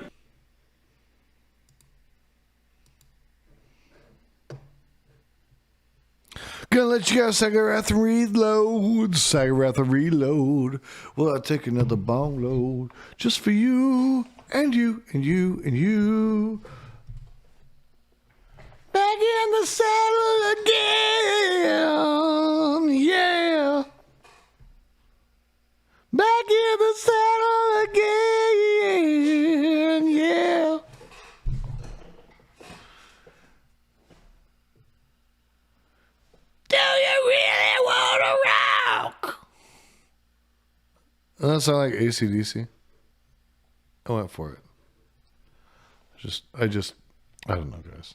Gonna let you guys Sagarath reload. Sagarath reload. Well, I'll take another bomb load just for you and you and you and you. Back in the saddle again, yeah. Back in the saddle again, yeah. Do you really want to rock? Doesn't that sound like AC/DC? I went for it. I don't know, guys.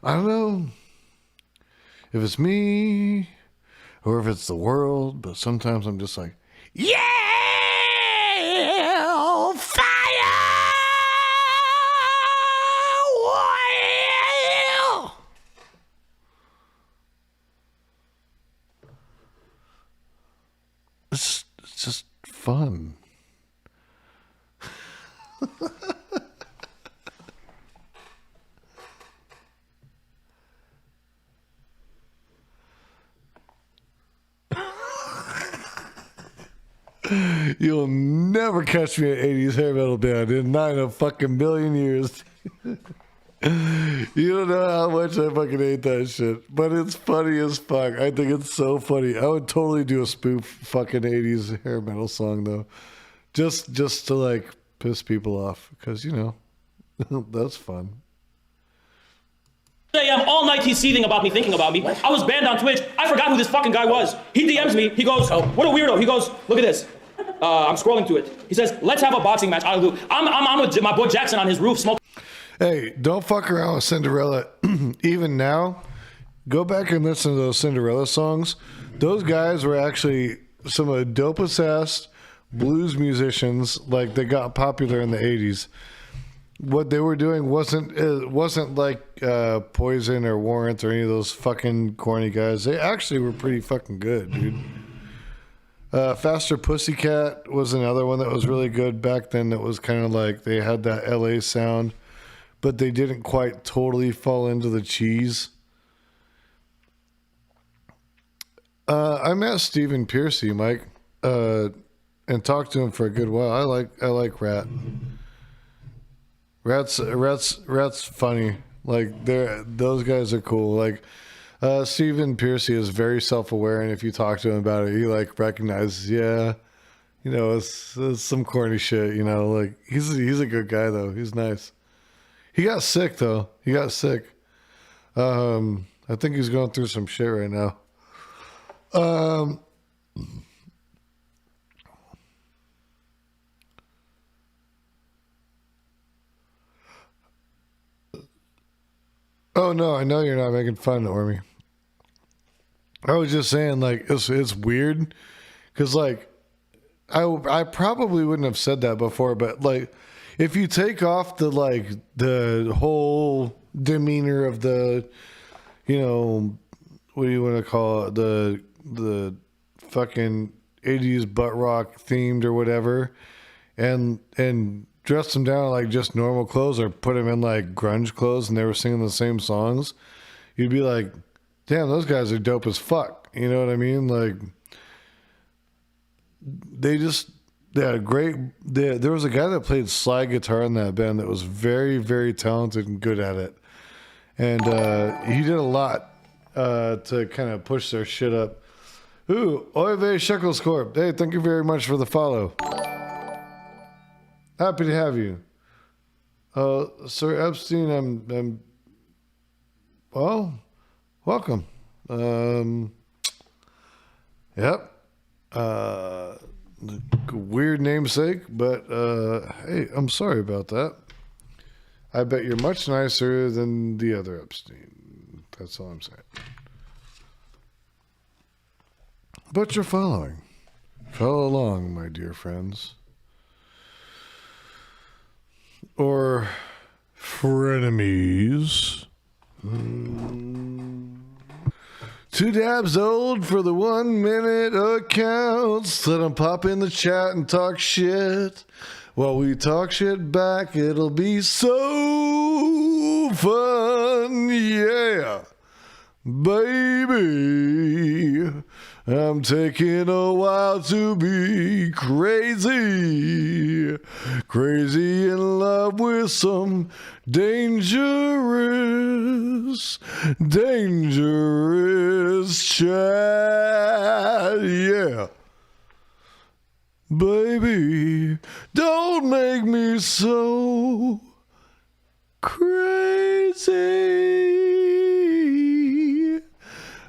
I don't know if it's me or if it's the world, but sometimes I'm just like, yeah, fire! Wow! It's just fun. You'll never catch me at 80s hair metal band not in a fucking billion years. You don't know how much I fucking hate that shit, but it's funny as fuck. I think it's so funny. I would totally do a spoof fucking 80s hair metal song though, just to like piss people off because you know that's fun. All night he's seething about me, thinking about me. I was banned on Twitch. I forgot who this fucking guy was. He DMs me. He goes, what a weirdo. He goes, look at this. I'm scrolling to it. He says, let's have a boxing match. I'll do. I'm with my boy Jackson on his roof smoking. Hey, don't fuck around with Cinderella. Even now, go back and listen to those Cinderella songs. Those guys were actually some of the dopest ass blues musicians. Like they got popular in the 80s. what they were doing wasn't like Poison or Warrant or any of those fucking corny guys. They actually were pretty fucking good, dude. Faster Pussycat was another one that was really good back then. That was kind of like they had that LA sound, but they didn't quite totally fall into the cheese. I met Stephen Piercy, Mike, and talked to him for a good while. I like Rat. Rat's funny. Like those guys are cool. Like Stephen Piercy is very self-aware, and if you talk to him about it, he like recognizes, yeah, you know, it's some corny shit. You know, like he's a good guy though. He's nice. He got sick though. He got sick. I think he's going through some shit right now. Oh no, I know you're not making fun of me. I was just saying, like, it's weird because, like, I probably wouldn't have said that before, but like, if you take off the whole demeanor of the, you know, what do you want to call it, the fucking 80s butt rock themed or whatever, and dress them down like just normal clothes or put them in like grunge clothes and they were singing the same songs, you'd be like, damn, those guys are dope as fuck. You know what I mean? Like they had a great, there was a guy that played slide guitar in that band that was very, very talented and good at it. And he did a lot to kind of push their shit up. Ooh, Oive Shekels Corp. Hey, thank you very much for the follow. Happy to have you. Sir Epstein, I'm well, welcome. Yep. Weird namesake, but hey, I'm sorry about that. I bet you're much nicer than the other Epstein. That's all I'm saying. But you're following. Follow along, my dear friends. Or frenemies. 2 dabs old for the 1 minute accounts. Let them pop in the chat and talk shit. While we talk shit back, it'll be so fun. Yeah, baby. I'm taking a while to be crazy. Crazy in love with some dangerous chat. Yeah. Baby, don't make me so crazy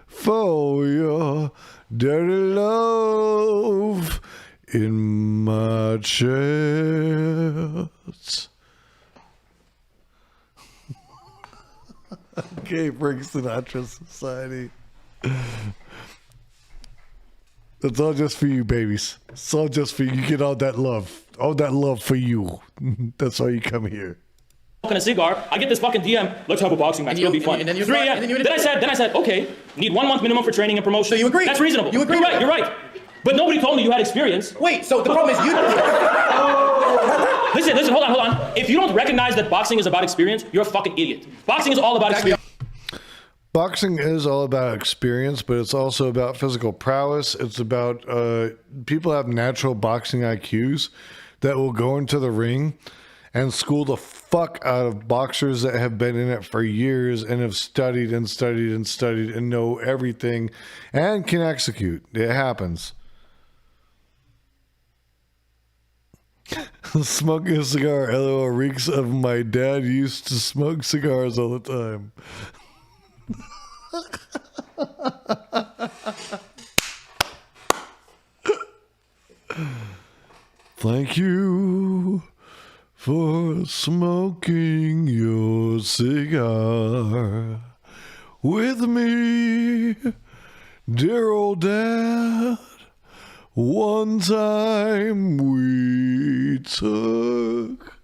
for your dirty love in my chest. Okay, Frank Sinatra Society. It's all just for you, babies. It's all just for you. You get all that love. All that love for you. That's why you come here. And a cigar, I get this fucking DM, let's have a boxing match, it'll be fun. 3 a.m. Then I said, okay, need 1 month minimum for training and promotion. So you agree? That's reasonable. You agree? You're right. But nobody told me you had experience. Wait, so the problem is you... Listen, hold on. If you don't recognize that boxing is about experience, you're a fucking idiot. Boxing is all about experience. Boxing is all about experience, but it's also about physical prowess. It's about people have natural boxing IQs that will go into the ring and school the fuck out of boxers that have been in it for years and have studied and studied and studied and know everything and can execute. It happens. Smoking a cigar, LOL, reeks of my dad used to smoke cigars all the time. Thank you for smoking your cigar with me, dear old dad. One time we took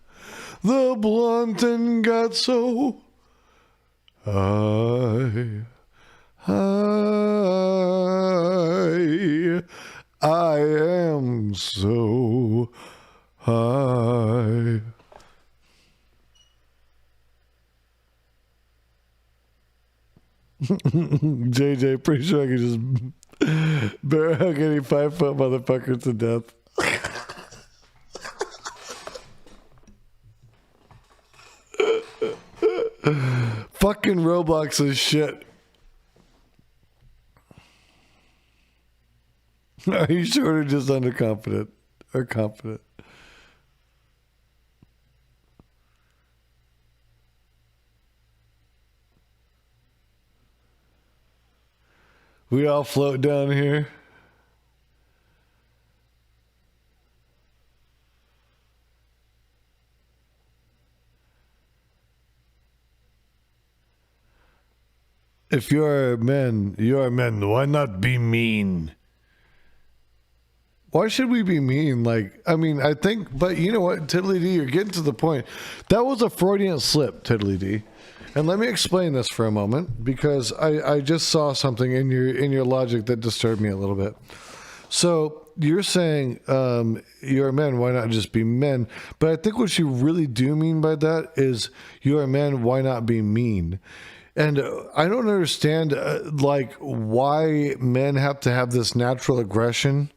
the blunt and got so high. I am so high. JJ, pretty sure I can just bear hug any 5-foot motherfucker to death. Fucking Roblox is shit. Are you sure or just underconfident or confident? We all float down here. If you are men, why not be mean? Why should we be mean? Like, I mean, I think, but you know what, Tiddly D, you're getting to the point. That was a Freudian slip, Tiddly D. And let me explain this for a moment, because I just saw something in your logic that disturbed me a little bit. So you're saying you're men, why not just be men? But I think what you really do mean by that is you're men, why not be mean? And I don't understand like why men have to have this natural aggression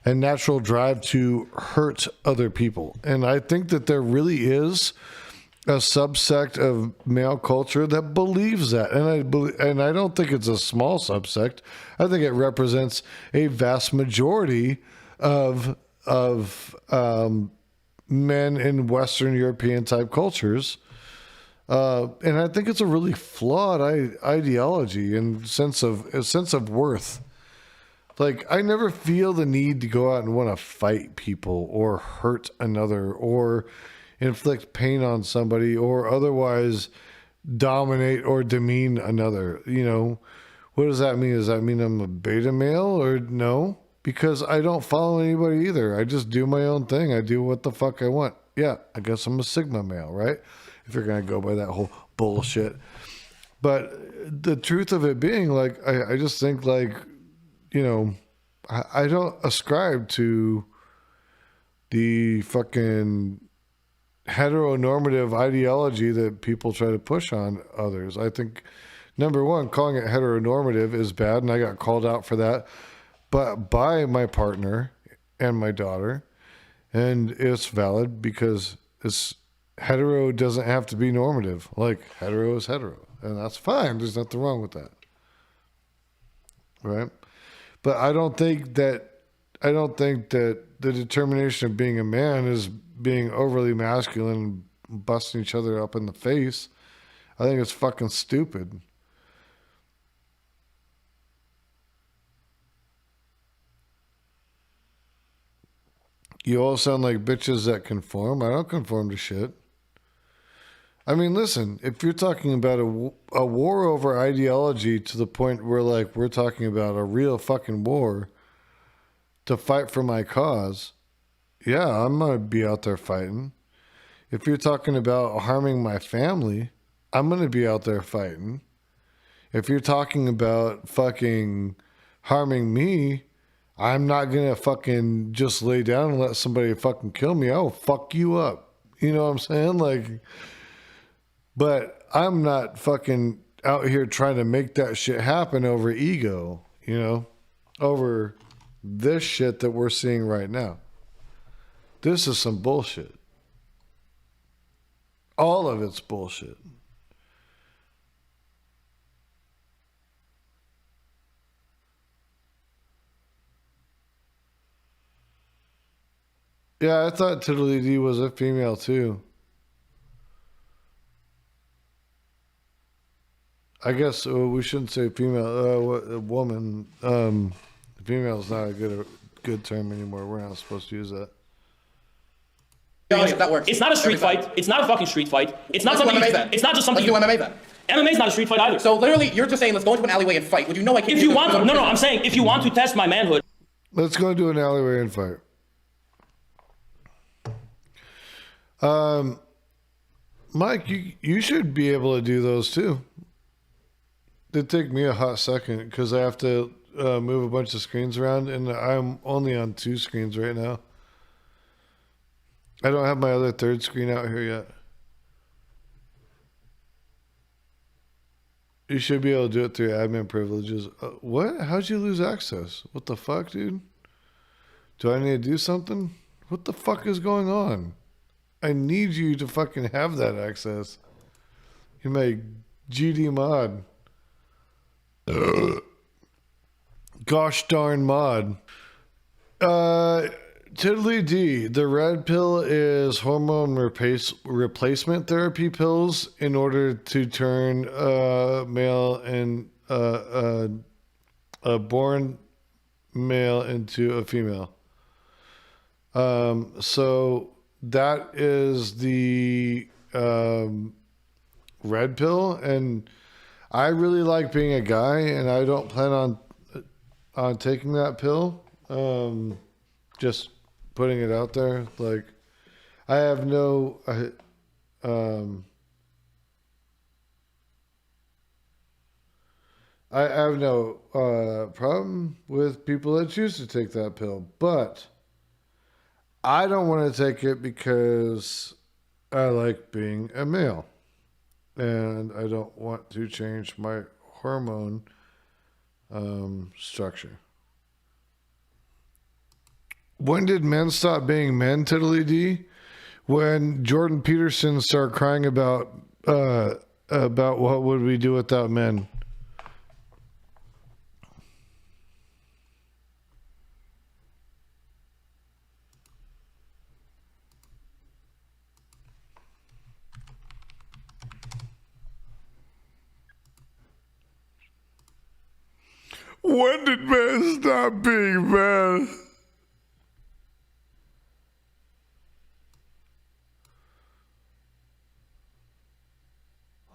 and natural drive to hurt other people. And I think that there really is a subsect of male culture that believes that, and I don't think it's a small subsect. I think it represents a vast majority of men in Western European type cultures, and I think it's a really flawed ideology and sense of worth. Like, I never feel the need to go out and want to fight people or hurt another or inflict pain on somebody or otherwise dominate or demean another. You know, what does that mean? Does that mean I'm a beta male or no? Because I don't follow anybody either. I just do my own thing. I do what the fuck I want. Yeah, I guess I'm a Sigma male, right? If you're going to go by that whole bullshit. But the truth of it being, like, I just think, like, you know, I don't ascribe to the fucking heteronormative ideology that people try to push on others. I think, number one, calling it heteronormative is bad, and I got called out for that, but by my partner and my daughter, and it's valid because it's hetero doesn't have to be normative. Like, hetero is hetero, and that's fine. There's nothing wrong with that, right? But I don't think that the determination of being a man is being overly masculine and busting each other up in the face. I think it's fucking stupid. You all sound like bitches that conform. I don't conform to shit. I mean, listen, if you're talking about a war over ideology to the point where, like, we're talking about a real fucking war to fight for my cause, yeah, I'm going to be out there fighting. If you're talking about harming my family, I'm going to be out there fighting. If you're talking about fucking harming me, I'm not going to fucking just lay down and let somebody fucking kill me. I'll fuck you up. You know what I'm saying? Like, but I'm not fucking out here trying to make that shit happen over ego, you know, over this shit that we're seeing right now. This is some bullshit. All of it's bullshit. Yeah, I thought Tiddly D was a female too. I guess we shouldn't say female, woman. Female is not a good term anymore. We're not supposed to use that. That works. It's not a street fight. It's not a fucking street fight. It's not something. It's not just something. Let's do MMA then. MMA is not a street fight either. So literally, you're just saying let's go into an alleyway and fight. Would you know I can't? If you want to, no, I'm saying if you want to test my manhood. Let's go into an alleyway and fight. Mike, you should be able to do those too. It'd take me a hot second because I have to move a bunch of screens around, and I'm only on 2 screens right now. I don't have my other 3rd screen out here yet. You should be able to do it through admin privileges. What? How'd you lose access? What the fuck, dude? Do I need to do something? What the fuck is going on? I need you to fucking have that access. You're my GD mod. Gosh darn mod. Tiddly D, the red pill is hormone replacement therapy pills in order to turn male and a born male into a female. So that is the red pill, and I really like being a guy, and I don't plan on taking that pill. Just putting it out there, like I have no I have no problem with people that choose to take that pill, but I don't want to take it because I like being a male, and I don't want to change my hormone structure. When did men stop being men, Tiddly D? When Jordan Peterson started crying about what would we do without men. When did men stop being men?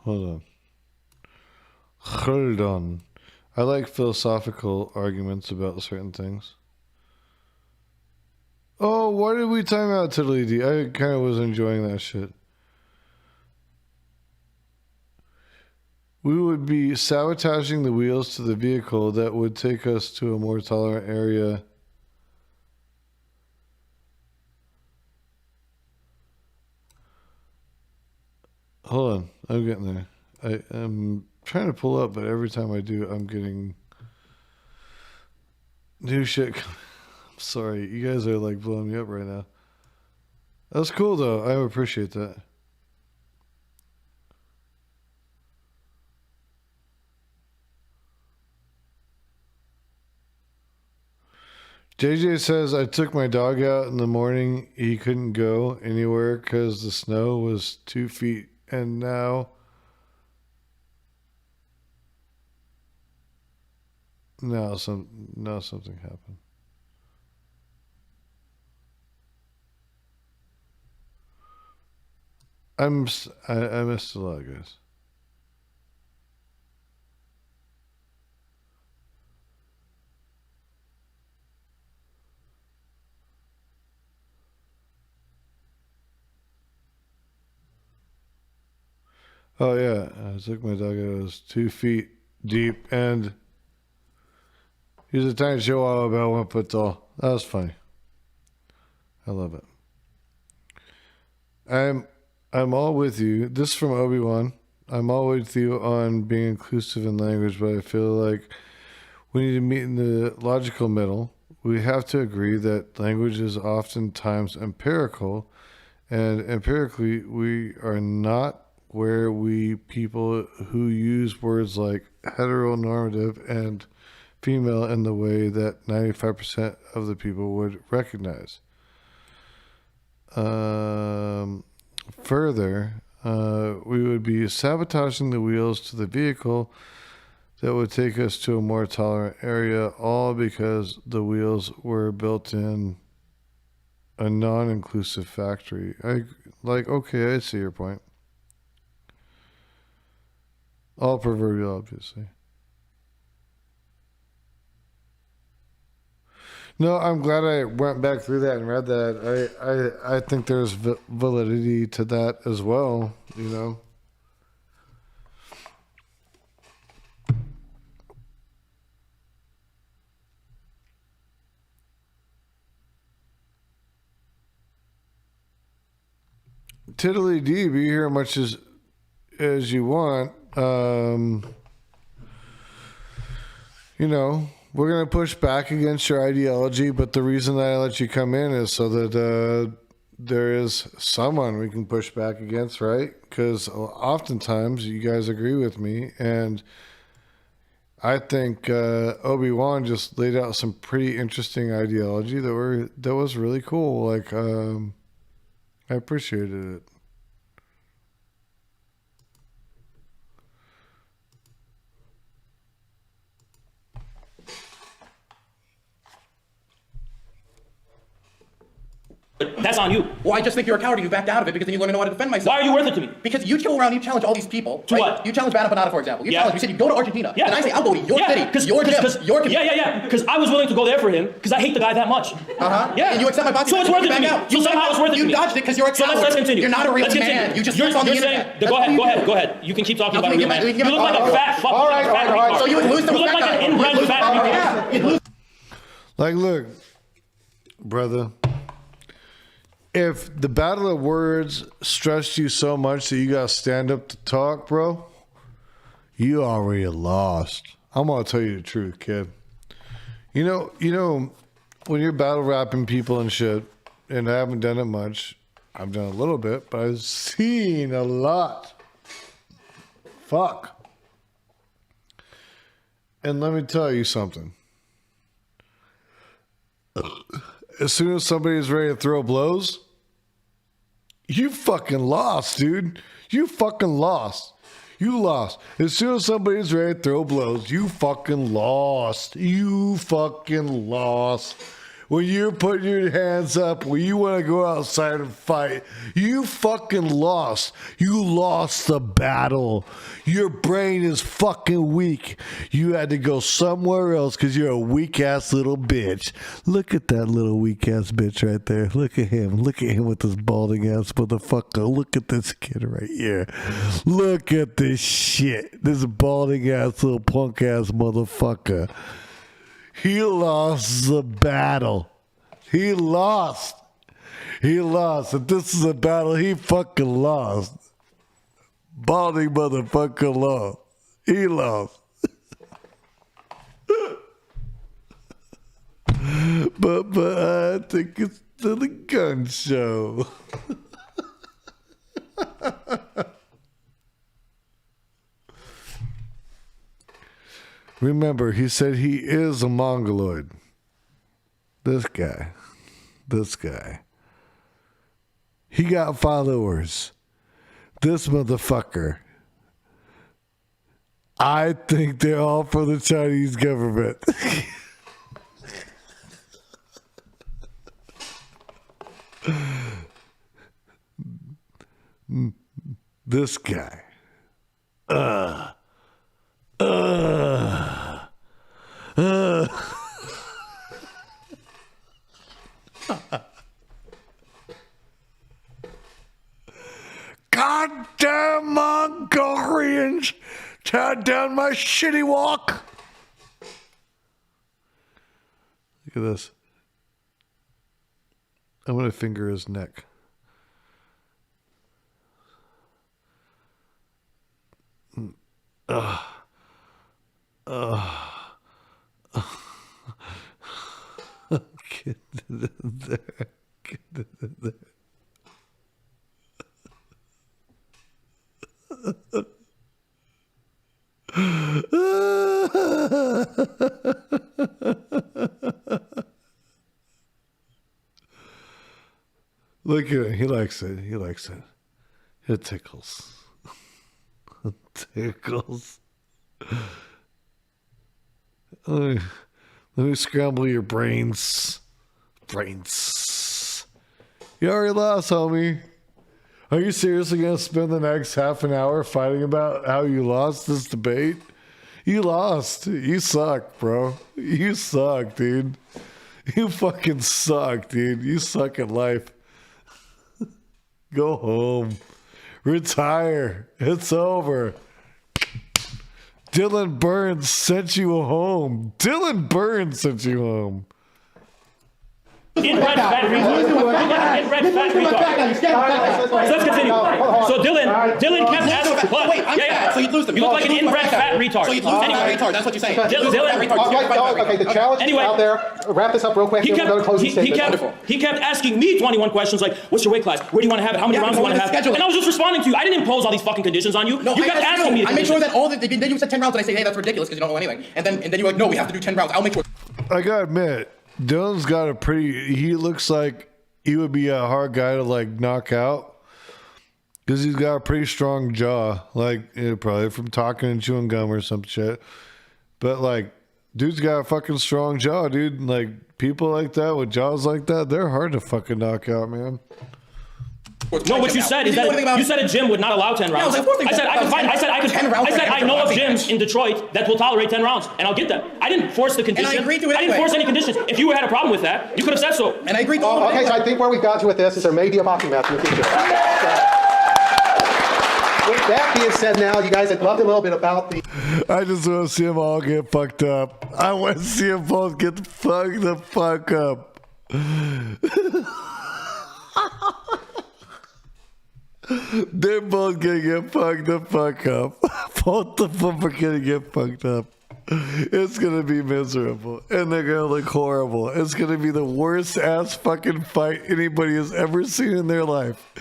Hold on. I like philosophical arguments about certain things. Oh, why did we time out Tiddly D? I kind of was enjoying that shit. We would be sabotaging the wheels to the vehicle that would take us to a more tolerant area. Hold on, I'm getting there. I'm trying to pull up, but every time I do, I'm getting new shit. I'm sorry, you guys are like blowing me up right now. That's cool though. I appreciate that. JJ says, I took my dog out in the morning. He couldn't go anywhere because the snow was 2 feet. And now something happened. I missed a lot, guys. Oh yeah, I took my dog out. It was 2 feet deep, and he's a tiny chihuahua about 1 foot tall. That was funny. I love it. I'm all with you. This is from Obi-Wan. I'm all with you on being inclusive in language, but I feel like we need to meet in the logical middle. We have to agree that language is oftentimes empirical, and empirically we are not where we people who use words like heteronormative and female in the way that 95% of the people would recognize. Further, we would be sabotaging the wheels to the vehicle that would take us to a more tolerant area, all because the wheels were built in a non-inclusive factory. Okay, I see your point. All proverbial, obviously. No, I'm glad I went back through that and read that. I think there's validity to that as well, you know. Tiddly D, be here much as you want. You know, we're going to push back against your ideology, but the reason that I let you come in is so that there is someone we can push back against, right? Because oftentimes you guys agree with me, and I think Obi-Wan just laid out some pretty interesting ideology that was really cool. Like, I appreciated it. But that's on you. Well, I just think you're a coward and you backed out of it because then you learn to know how to defend myself. Why are you worth it to me? Because you go around, you challenge all these people. To right? what? You challenge Bada Panada, for example. You said you go to Argentina. Yeah. And I say, I'll go to your city, your gym, your community. Yeah. Because I was willing to go there for him because I hate the guy that much. Yeah. And you accept my boxing. So it's worth it to me. Out. So somehow it's worth it to me. You dodged it because you're a coward. So let's continue. You're not a real let's man. Continue. You just on the internet. Go ahead. You can keep talking about a real man. You look like a fat fuck. All right. So you would lose to You look like an inbred fat. Like, look, brother. If the battle of words stressed you so much that you got to stand up to talk, bro, you already lost. I'm going to tell you the truth, kid. You know, when you're battle rapping people and shit, and I haven't done it much, I've done a little bit, but I've seen a lot. Fuck. And let me tell you something. As soon as somebody's ready to throw blows, you fucking lost, dude. You fucking lost. You lost. As soon as somebody's ready to throw blows, you fucking lost. You fucking lost. When you're putting your hands up, when you want to go outside and fight, you fucking lost. You lost the battle. Your brain is fucking weak. You had to go somewhere else because you're a weak-ass little bitch. Look at that little weak-ass bitch right there. Look at him. Look at him with this balding-ass motherfucker. Look at this kid right here. Look at this shit. This balding-ass little punk-ass motherfucker. He lost the battle. He lost. He lost. If this is a battle, he fucking lost. Balding motherfucker lost. He lost. but I think it's still a gun show. Remember, he said he is a mongoloid. This guy. He got followers. This motherfucker. I think they're all for the Chinese government. This guy. Goddamn Mongolians! Tear down my shitty walk! Look at this. I'm gonna finger his neck. Get it in there. Get it in there. Look at him. He likes it. He likes it. It tickles. It tickles. Let me scramble your brains. You already lost, homie. Are you seriously going to spend the next half an hour fighting about how you lost this debate? You lost. You suck, bro. You suck, dude. You fucking suck, dude. You suck at life. Go home. Retire. It's over. Dylan Burns sent you home. Dylan Burns sent you home. Inbred fat retard. Inbred fat retard. So let's continue. So Dylan kept asking. Wait, I'm fat, so you'd lose them. You look like an inbred fat retard. So you'd lose them fat retard. That's what you're saying. Okay, the challenge is out there. Wrap this up real quick. He kept asking me 21 questions like, what's your weight class? Where do you want to have it? How many rounds do you want to have? And I was just responding to you. I didn't impose all these fucking conditions on you. No, you kept asking me the I made sure conditions. that all the, then you said 10 rounds and I say, hey, that's ridiculous because you don't know anything. And then you were like, no, we have to do 10 rounds. I'll make sure. I gotta admit, Dylan's got a pretty, he looks like he would be a hard guy to like knock out because he's got a pretty strong jaw, like probably from talking and chewing gum or some shit. But like, dude's got a fucking strong jaw, dude. Like people like that with jaws like that, they're hard to fucking knock out, man. No, what you said is that you said a gym would not allow 10 rounds. I said I know of gyms in Detroit that will tolerate 10 rounds, and I'll get them. I didn't force the condition. And I agreed to it I didn't force any conditions. If you had a problem with that, you could have said so. And I agreed to all Okay, so I think where we've got to with this is there may be a boxing match in the future. With that being said, now you guys had loved a little bit about the. I just want to see them all get fucked up. I want to see them both get fucked the fuck up. They're both gonna get fucked the fuck up. Both of them are gonna get fucked up. It's gonna be miserable. And they're gonna look horrible. It's gonna be the worst ass fucking fight anybody has ever seen in their life.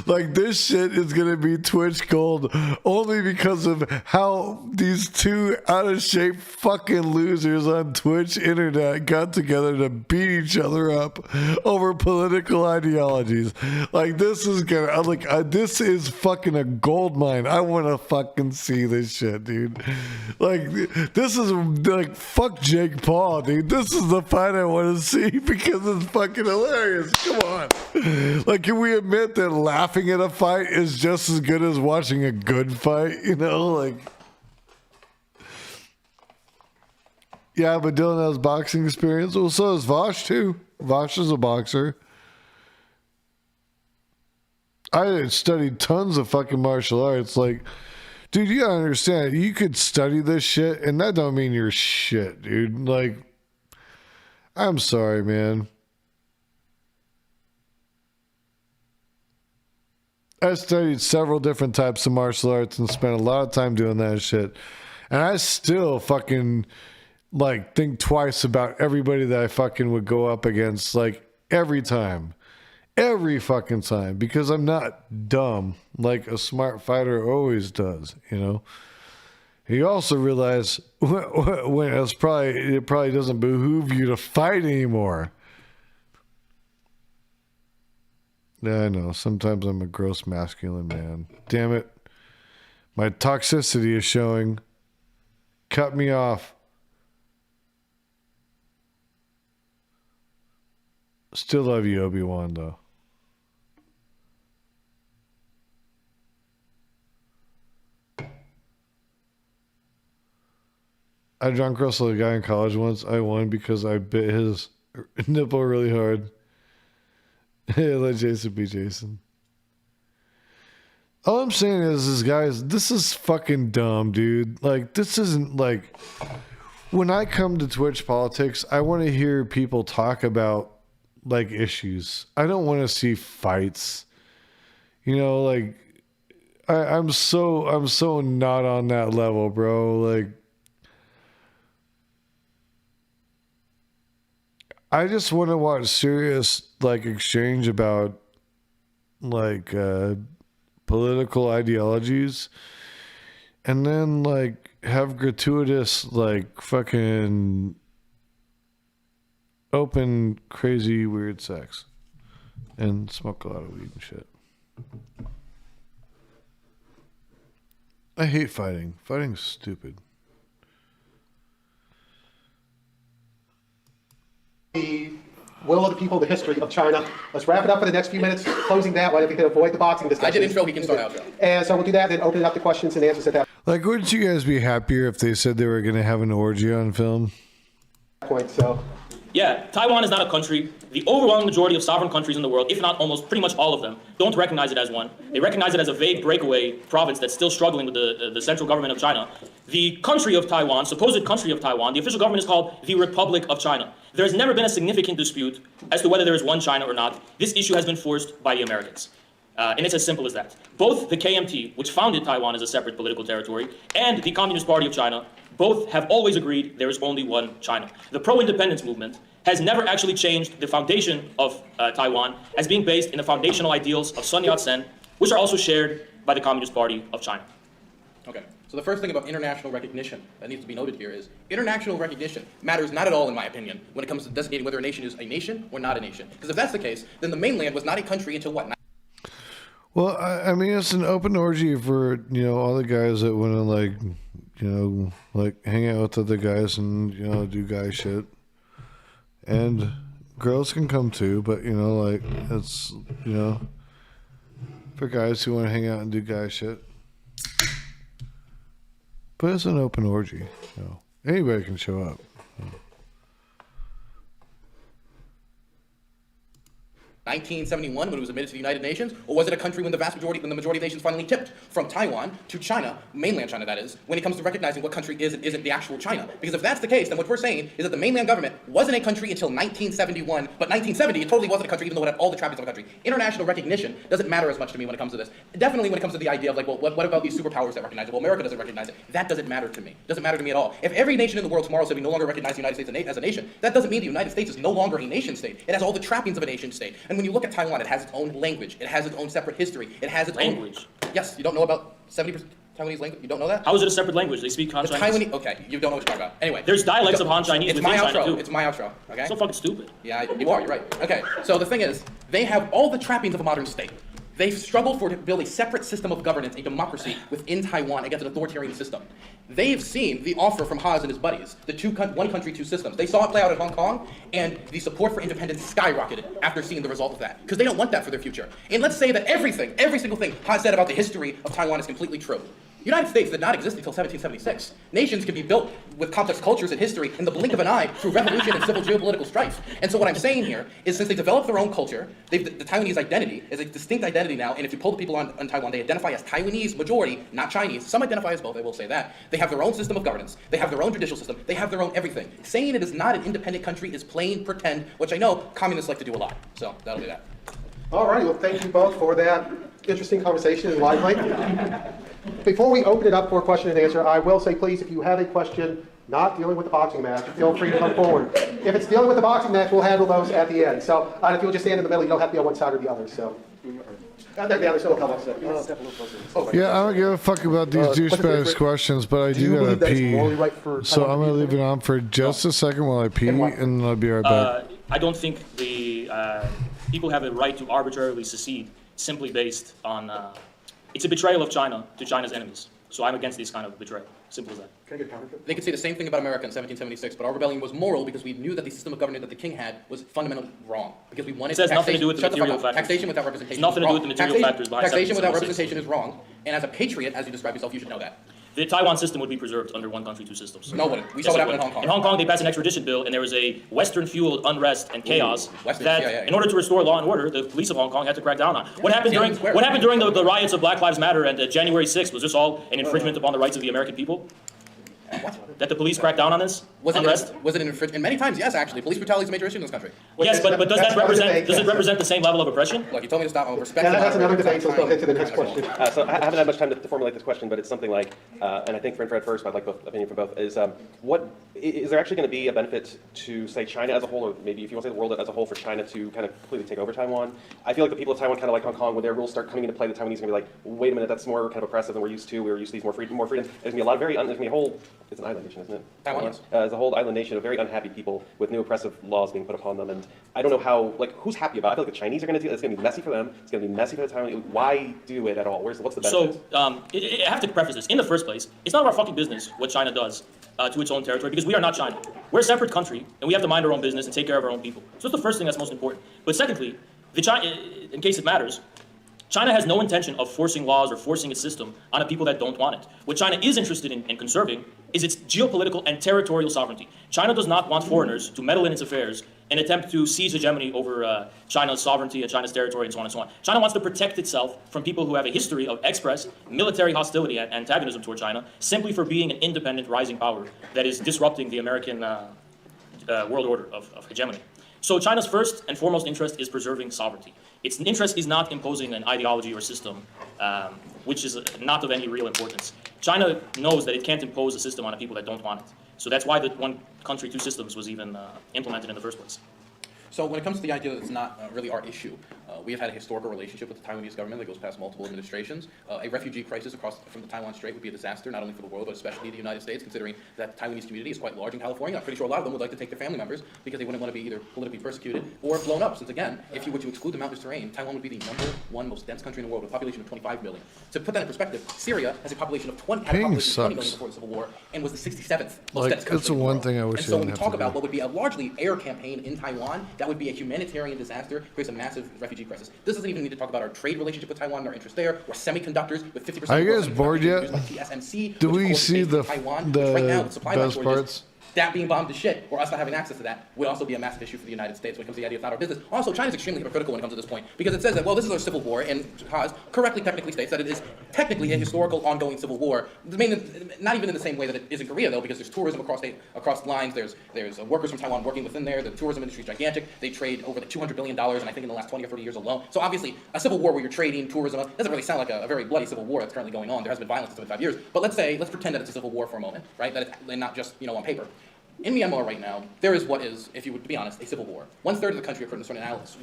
Like, this shit is gonna be Twitch gold only because of how these two out of shape fucking losers on Twitch internet got together to beat each other up over political ideologies. Like, this is gonna, this is fucking a gold mine. I wanna fucking see this shit, dude. Like, this is like, fuck Jake Paul, dude. This is the fight I want to see because it's fucking hilarious. Come on. Like, can we admit that laughing at a fight is just as good as watching a good fight? You know, like. Yeah, but Dylan has boxing experience. Well, so does Vosh, too. Vosh is a boxer. I studied tons of fucking martial arts. Like, dude, you gotta understand, you could study this shit, and that don't mean you're shit, dude. Like, I'm sorry, man. I studied several different types of martial arts and spent a lot of time doing that shit. And I still fucking, like, think twice about everybody that I fucking would go up against, like, every time. Every fucking time, because I'm not dumb like a smart fighter always does, you know. You also realize when it probably doesn't behoove you to fight anymore. Yeah, I know. Sometimes I'm a gross masculine man. Damn it. My toxicity is showing. Cut me off. Still love you, Obi-Wan, though. I drunk wrestled a guy in college once. I won because I bit his nipple really hard. Let Jason be Jason. All I'm saying is guys, this is fucking dumb, dude. Like, this isn't like... When I come to Twitch politics, I want to hear people talk about, like, issues. I don't want to see fights. You know, like... I'm so not on that level, bro. Like... I just want to watch serious, like, exchange about, like, political ideologies, and then, like, have gratuitous, like, fucking open, crazy, weird sex, and smoke a lot of weed and shit. I hate fighting. Fighting's stupid. The will of the people, the history of China. Let's wrap it up for the next few minutes, closing that one if we can avoid the boxing discussion. I did intro, he can start out. And so we'll do that, then open it up to questions and answers at that Like, wouldn't you guys be happier if they said they were going to have an orgy on film? point. So Yeah, Taiwan is not a country. The overwhelming majority of sovereign countries in the world, if not almost pretty much all of them, don't recognize it as one. They recognize it as a vague breakaway province that's still struggling with the central government of China. The country of Taiwan, supposed country of Taiwan, the official government is called the Republic of China. There has never been a significant dispute as to whether there is one China or not. This issue has been forced by the Americans. And it's as simple as that. Both the KMT, which founded Taiwan as a separate political territory, and the Communist Party of China, both have always agreed there is only one China. The pro-independence movement has never actually changed the foundation of Taiwan as being based in the foundational ideals of Sun Yat-sen, which are also shared by the Communist Party of China. Okay, so the first thing about international recognition that needs to be noted here is international recognition matters not at all, in my opinion, when it comes to designating whether a nation is a nation or not a nation. Because if that's the case, then the mainland was not a country until what? Well, I mean, it's an open orgy for, all the guys that want to, hang out with other guys and, do guy shit. And girls can come too, but, it's, for guys who want to hang out and do guy shit. But it's an open orgy. Anybody can show up. 1971 when it was admitted to the United Nations, or was it a country when the majority of nations finally tipped from Taiwan to China, mainland China that is, when it comes to recognizing what country is and isn't the actual China? Because if that's the case, then what we're saying is that the mainland government wasn't a country until 1971, but 1970 it totally wasn't a country even though it had all the trappings of a country. International recognition doesn't matter as much to me when it comes to this. Definitely when it comes to the idea of well, what about these superpowers that recognize it? Well, America doesn't recognize it. That doesn't matter to me. It doesn't matter to me at all. If every nation in the world tomorrow said we no longer recognize the United States as a nation, that doesn't mean the United States is no longer a nation state. It has all the trappings of a nation state. And when you look at Taiwan, it has its own language. It has its own separate history. It has its language. Yes, you don't know about 70% Taiwanese language? You don't know that? How is it a separate language? They speak Han Chinese. Okay, you don't know what you're talking about. Anyway. There's dialects of Han Chinese within China too. It's my outro, okay? So fucking stupid. Yeah, you are, you're right. Okay, so the thing is, they have all the trappings of a modern state. They've struggled to build a separate system of governance, a democracy within Taiwan against an authoritarian system. They've seen the offer from Haz and his buddies, the one country, two systems. They saw it play out in Hong Kong, and the support for independence skyrocketed after seeing the result of that. Because they don't want that for their future. And let's say that every single thing Haz said about the history of Taiwan is completely true. The United States did not exist until 1776. Nations can be built with complex cultures and history in the blink of an eye through revolution and civil geopolitical strife. And so what I'm saying here is since they developed their own culture, the Taiwanese identity is a distinct identity now, and if you pull the people on Taiwan, they identify as Taiwanese majority, not Chinese. Some identify as both, I will say that. They have their own system of governance. They have their own judicial system. They have their own everything. Saying it is not an independent country is plain pretend, which I know communists like to do a lot. So that'll be that. All right, well, thank you both for that interesting conversation and lively. Before we open it up for question and answer, I will say, please, if you have a question not dealing with the boxing match, feel free to come forward. If it's dealing with the boxing match, we'll handle those at the end. So if you'll just stand in the middle, you don't have to be on one side or the other. So. There's still a couple. Yeah, I don't give a fuck about these douchebags questions, but I do gotta pee. So I'm gonna leave it on for just a second while I pee, and I'll be right back. I don't think the people have a right to arbitrarily secede simply based on. It's a betrayal of China to China's enemies. So I'm against this kind of betrayal. Simple as that. Can I get a counter? They could say the same thing about America in 1776, but our rebellion was moral because we knew that the system of government that the king had was fundamentally wrong. Because we wanted it has nothing to do with the material factors. Taxation without representation. Nothing to do with the material factors behind taxation without representation is wrong. And as a patriot, as you describe yourself, you should know that. The Taiwan system would be preserved under one country, two systems. No, wouldn't. We saw what happened in Hong Kong. In Hong Kong, they passed an extradition bill, and there was a Western-fueled unrest and chaos in order to restore law and order, the police of Hong Kong had to crack down on. What happened during the riots of Black Lives Matter and January 6th? Was this all an infringement upon the rights of the American people? What? That the police cracked down on this unrest? Was it an infringement? In many times, yes, actually. Police brutality is a major issue in this country. Yes, but does it represent the same level of oppression? Look, you told me to stop. That's another debate, so let's go ahead to the next question. So I haven't had much time to formulate this question, but it's something like, and I think for infrared first, but I'd like both opinion from both, is what is there actually going to be a benefit to, say, China as a whole, or maybe if you want to say the world as a whole, for China to kind of completely take over Taiwan? I feel like the people of Taiwan, kind of like Hong Kong, when their rules start coming into play, the Taiwanese are going to be like, wait a minute, that's more kind of oppressive than we're used to. We're used to these more freedom. There's going to be a lot of there's going to be a whole, it's an island nation, isn't it? Taiwan, yes. As a whole island nation of very unhappy people with new oppressive laws being put upon them, and I don't know how, who's happy about it? I feel like the Chinese are going to do it. It's going to be messy for them. It's going to be messy for the Taiwanese. Why do it at all? What's the benefit? So, I have to preface this. In the first place, it's none of our fucking business what China does to its own territory, because we are not China. We're a separate country, and we have to mind our own business and take care of our own people. So that's the first thing that's most important. But secondly, in case it matters, China has no intention of forcing laws or forcing a system on a people that don't want it. What China is interested in conserving is its geopolitical and territorial sovereignty. China does not want foreigners to meddle in its affairs and attempt to seize hegemony over China's sovereignty and China's territory and so on and so on. China wants to protect itself from people who have a history of express military hostility and antagonism toward China simply for being an independent rising power that is disrupting the American world order of hegemony. So China's first and foremost interest is preserving sovereignty. Its interest is not imposing an ideology or system, which is not of any real importance. China knows that it can't impose a system on a people that don't want it. So that's why the one country, two systems was even implemented in the first place. So when it comes to the idea that it's not really our issue, we have had a historical relationship with the Taiwanese government that goes past multiple administrations. A refugee crisis from the Taiwan Strait would be a disaster, not only for the world, but especially the United States, considering that the Taiwanese community is quite large in California. I'm pretty sure a lot of them would like to take their family members because they wouldn't want to be either politically persecuted or blown up, since again, if you were to exclude the mountainous terrain, Taiwan would be the #1 most dense country in the world with a population of 25 million. To put that in perspective, Syria has a population of 20 million before the Civil War and was the 67th most dense country That's the in the one world. thing I wish And so I when we didn't talk have to about do. what would be a largely air campaign in Taiwan, that would be a humanitarian disaster, creates a massive refugee crisis. This doesn't even need to talk about our trade relationship with Taiwan and our interest there, or semiconductors with 50%. Are you of guys bored yet? used by TSMC, Do which of we course is see based in the Taiwan, which right now, the supply line best shortages, parts? that being bombed to shit, or us not having access to that, would also be a massive issue for the United States when it comes to the idea of not our business. Also, China's extremely hypocritical when it comes to this point, because it says that, well, this is our civil war, and Haz correctly technically states that it is technically a historical ongoing civil war. Not even in the same way that it is in Korea, though, because there's tourism across lines, there's workers from Taiwan working within there, the tourism industry is gigantic, they trade over the $200 billion, and I think in the last 20 or 30 years alone. So obviously, a civil war where you're trading, tourism, doesn't really sound like a very bloody civil war that's currently going on. There has been violence in 75 years, but let's pretend that it's a civil war for a moment, right? That it's not just, on paper. In Myanmar right now, there is what is, if you would be honest, a civil war. 1/3 of the country, according to certain analysts,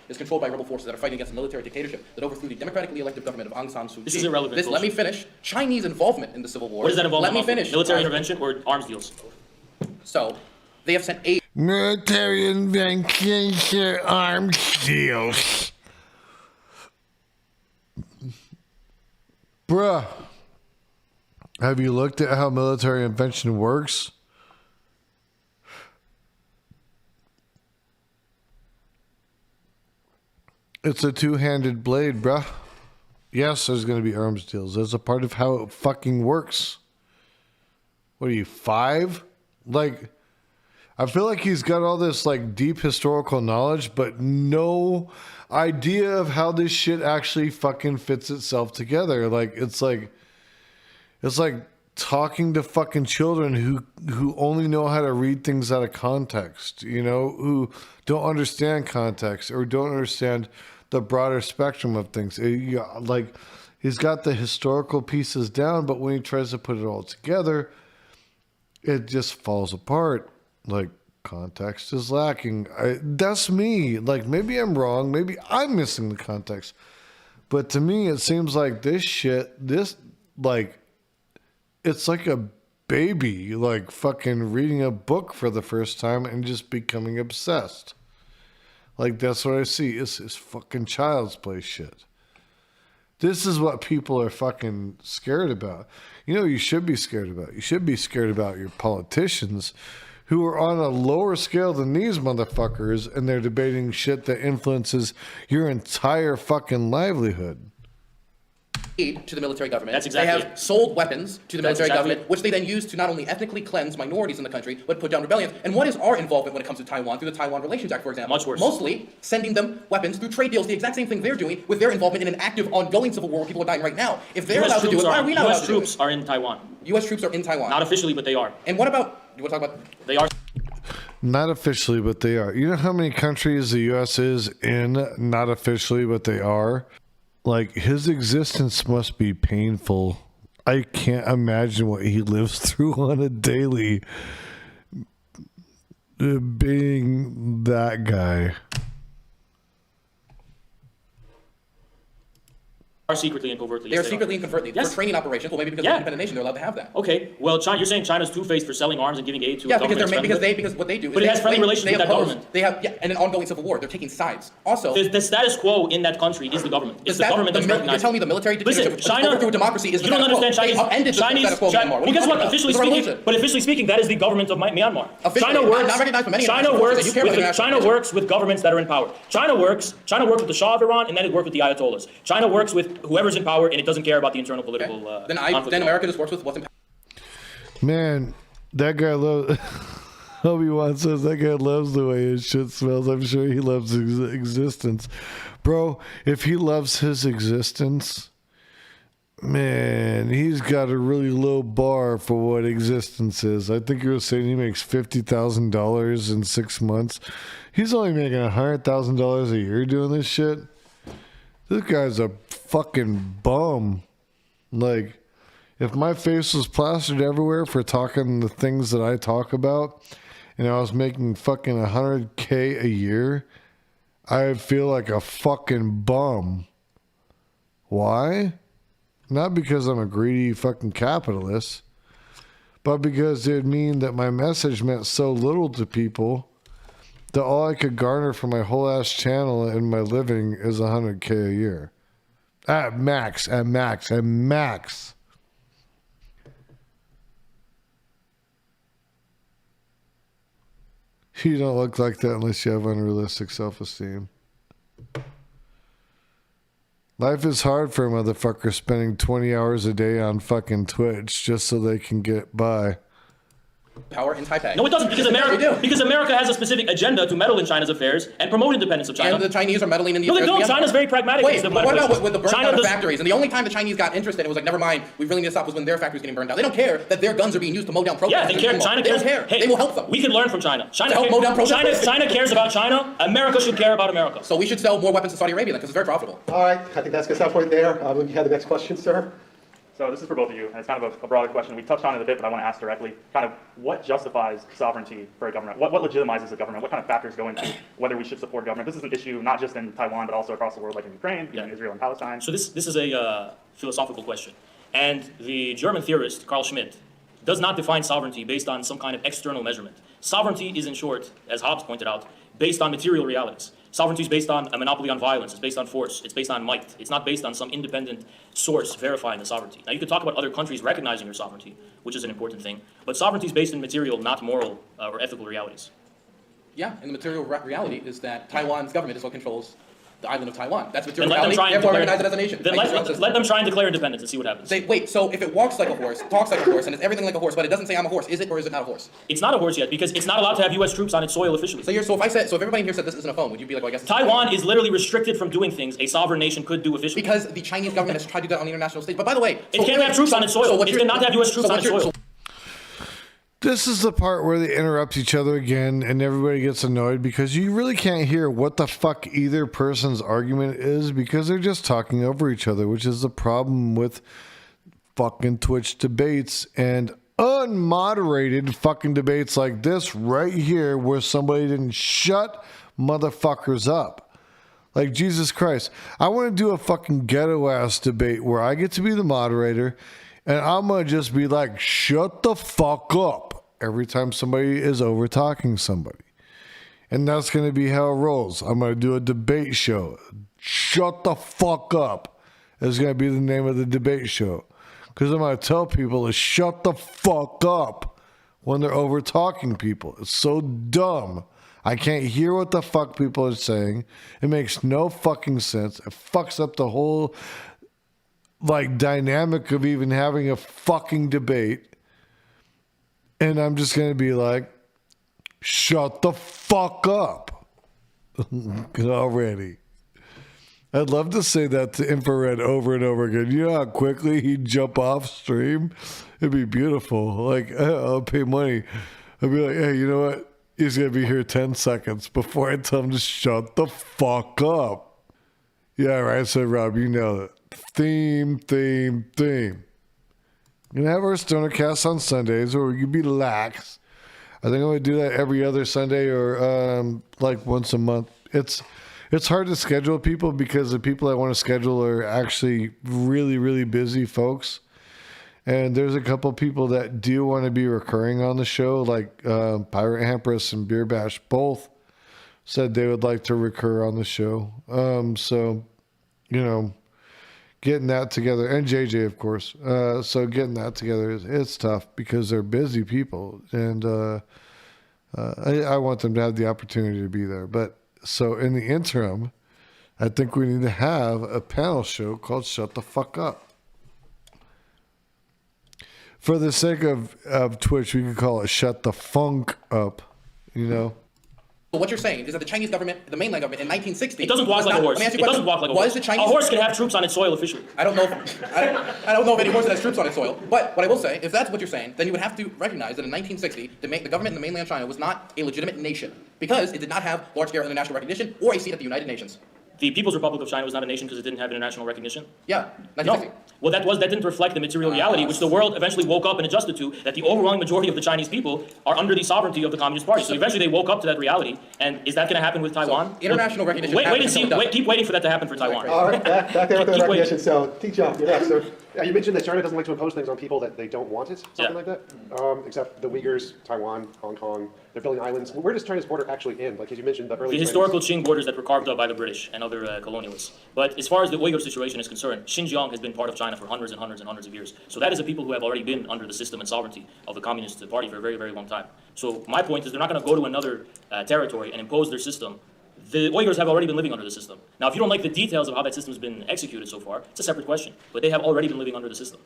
is controlled by rebel forces that are fighting against a military dictatorship that overthrew the democratically elected government of Aung San Suu Kyi. This is irrelevant. Let me finish. Chinese involvement in the civil war. What does that involve? Let me finish. Military intervention or arms deals? So, they have sent aid. Military invention, arms deals. Bruh, have you looked at how military invention works? It's a two-handed blade, bruh. Yes, there's going to be arms deals. That's a part of how it fucking works. What are you, 5? I feel like he's got all this, deep historical knowledge, but no idea of how this shit actually fucking fits itself together. It's like talking to fucking children who only know how to read things out of context, who don't understand context or don't understand the broader spectrum of things. He's got the historical pieces down, but when he tries to put it all together, it just falls apart. Context is lacking. That's me. Maybe I'm wrong. Maybe I'm missing the context. But to me, it seems like this shit, it's like a baby, fucking reading a book for the first time and just becoming obsessed. That's what I see. It's fucking child's play shit. This is what people are fucking scared about. You should be scared about. You should be scared about your politicians who are on a lower scale than these motherfuckers, and they're debating shit that influences your entire fucking livelihood. To the military government. That's exactly They have sold weapons to the That's military exactly government, which they then use to not only ethnically cleanse minorities in the country, but put down rebellions. And what is our involvement when it comes to Taiwan through the Taiwan Relations Act, for example? Much worse. Mostly sending them weapons through trade deals, the exact same thing they're doing with their involvement in an active, ongoing civil war where people are dying right now. If they're allowed to do it, why are we not allowed to do it? US troops are in Taiwan. U.S. troops are in Taiwan. Not officially, but they are. And what about, do you want to talk about? They are. Not officially, but they are. You know how many countries the U.S. is in, not officially, but they are? His existence must be painful. I can't imagine what he lives through on a daily, being that guy. are secretly and covertly. They are yes, secretly and covertly for training operations. Well, maybe because they're an independent nation, they're allowed to have that. Okay. Well, you're saying China's two-faced for selling arms and giving aid to a because government. because what they do. But it has friendly relations with that government. They have and an ongoing civil war. They're taking sides. Also, the status quo in that country is the government. It's the government that's recognized. You're telling me the military Listen, China through democracy is the you don't understand Chinese. They upended the status quo in Myanmar. Well, guess what? Officially speaking, that is the government of Myanmar. China works. Not recognized by many. China works with governments that are in power. China works with the Shah of Iran, and then it works with the Ayatollahs. China works with whoever's in power, and it doesn't care about the internal political. Then America just works with what's in power. Man, that guy loves. Obi-Wan says that guy loves the way his shit smells. I'm sure he loves his existence. Bro, if he loves his existence, man, he's got a really low bar for what existence is. I think you were saying he makes $50,000 in 6 months. He's only making $100,000 a year doing this shit. This guy's a fucking bum. Like, if my face was plastered everywhere for talking the things that I talk about, and I was making fucking $100K a year, I'd feel like a fucking bum. Why? Not because I'm a greedy fucking capitalist, but because it would mean that my message meant so little to people that all I could garner from my whole ass channel and my living is $100K a year. At max. You don't look like that unless you have unrealistic self-esteem. Life is hard for a motherfucker spending 20 hours a day on fucking Twitch just so they can get by. Power in Taipei. No, it doesn't, because America has a specific agenda to meddle in China's affairs and promote independence of China. And the Chinese are meddling in the affairs. No, they don't. China's very pragmatic. Wait, but what about with the burning down of factories? And the only time the Chinese got interested, it was like, never mind, we really need to stop, was when their factories getting burned down. They don't care that their guns are being used to mow down protesters. Yeah, they care. China cares. They don't care. Hey, they will help them. We can learn from China. China cares about China. America should care about America. So we should sell more weapons to Saudi Arabia then, because it's very profitable. All right, I think that's good stuff right there. We have the next question, sir. So this is for both of you, and it's kind of a broader question. We touched on it a bit, but I want to ask directly, kind of what justifies sovereignty for a government? What legitimizes a government? What kind of factors go into whether we should support a government? This is an issue not just in Taiwan, but also across the world, like in Ukraine, in Israel and Palestine. So this is a philosophical question. And the German theorist, Carl Schmitt, does not define sovereignty based on some kind of external measurement. Sovereignty is, in short, as Hobbes pointed out, based on material realities. Sovereignty is based on a monopoly on violence. It's based on force. It's based on might. It's not based on some independent source verifying the sovereignty. Now, you could talk about other countries recognizing their sovereignty, which is an important thing, but sovereignty is based in material, not moral or ethical realities. Yeah, and the material reality is that Taiwan's government is what controls the island of Taiwan. That's material reality. Therefore, recognize it as a nation. Then let them try and declare independence and see what happens. Wait, so if it walks like a horse, talks like a horse, and is everything like a horse, but it doesn't say I'm a horse, is it or is it not a horse? It's not a horse yet because it's not allowed to have U.S. troops on its soil officially. So if everybody here said this isn't a phone, would you be like, well, I guess Taiwan is literally restricted from doing things a sovereign nation could do officially. Because the Chinese government has tried to do that on the international stage. But by the way, it can't have troops on its soil. It cannot have U.S. troops on its soil. This is the part where they interrupt each other again and everybody gets annoyed because you really can't hear what the fuck either person's argument is because they're just talking over each other, which is the problem with fucking Twitch debates and unmoderated fucking debates like this right here where somebody didn't shut motherfuckers up. Like, Jesus Christ. I want to do a fucking ghetto ass debate where I get to be the moderator and I'm going to just be like, shut the fuck up every time somebody is over talking somebody. And that's going to be how it rolls. I'm going to do a debate show. Shut the fuck up is going to be the name of the debate show. Because I'm going to tell people to shut the fuck up when they're over talking people. It's so dumb. I can't hear what the fuck people are saying. It makes no fucking sense. It fucks up the whole dynamic of even having a fucking debate. And I'm just going to be like, shut the fuck up already. I'd love to say that to Infrared over and over again. You know how quickly he'd jump off stream? It'd be beautiful. Like, I'll pay money. I'd be like, hey, you know what? He's going to be here 10 seconds before I tell him to shut the fuck up. Yeah, right. So, Rob, you know it. Theme. We're going to have our Stoner Cast on Sundays where we can be lax. I think I'm going to do that every other Sunday or like once a month. It's it's hard to schedule people because the people I want to schedule are actually really, really busy folks. And there's a couple people that do want to be recurring on the show, like Pirate Hampress and Beer Bash both said they would like to recur on the show. So, you know, getting that together, and JJ, of course. So getting that together, it's tough because they're busy people. And I want them to have the opportunity to be there. But so in the interim, I think we need to have a panel show called Shut the Fuck Up. For the sake of Twitch, we could call it Shut the Funk Up, you know? But what you're saying is that the Chinese government, the mainland government in 1960... It doesn't walk like a horse. It doesn't walk like a horse. Was the Chinese... A horse can have troops on its soil officially. I don't know if any horse that has troops on its soil. But what I will say, if that's what you're saying, then you would have to recognize that in 1960, the government in the mainland China was not a legitimate nation because it did not have large-scale international recognition or a seat at the United Nations. The People's Republic of China was not a nation because it didn't have international recognition? Yeah, 1960. No. Well, that didn't reflect the material reality, which the world eventually woke up and adjusted to, that the overwhelming majority of the Chinese people are under the sovereignty of the Communist Party. So eventually they woke up to that reality, and is that going to happen with Taiwan? So international recognition... Wait and see, keep waiting for that to happen for Taiwan. All right, back there with the recognition. So, T-Chop, you're next. So, you mentioned that China doesn't like to impose things on people that they don't want it, something like that? Except the Uyghurs, Taiwan, Hong Kong, they're building islands. Where does China's border actually end? Like, as you mentioned, the early... The historical Qing borders that were carved up by the British and other colonialists. But as far as the Uyghur situation is concerned, Xinjiang has been part of China for hundreds and hundreds and hundreds of years. So that is a people who have already been under the system and sovereignty of the Communist Party for a very, very long time. So my point is they're not going to go to another territory and impose their system. The Uyghurs have already been living under the system. Now, if you don't like the details of how that system has been executed so far, it's a separate question. But they have already been living under the system.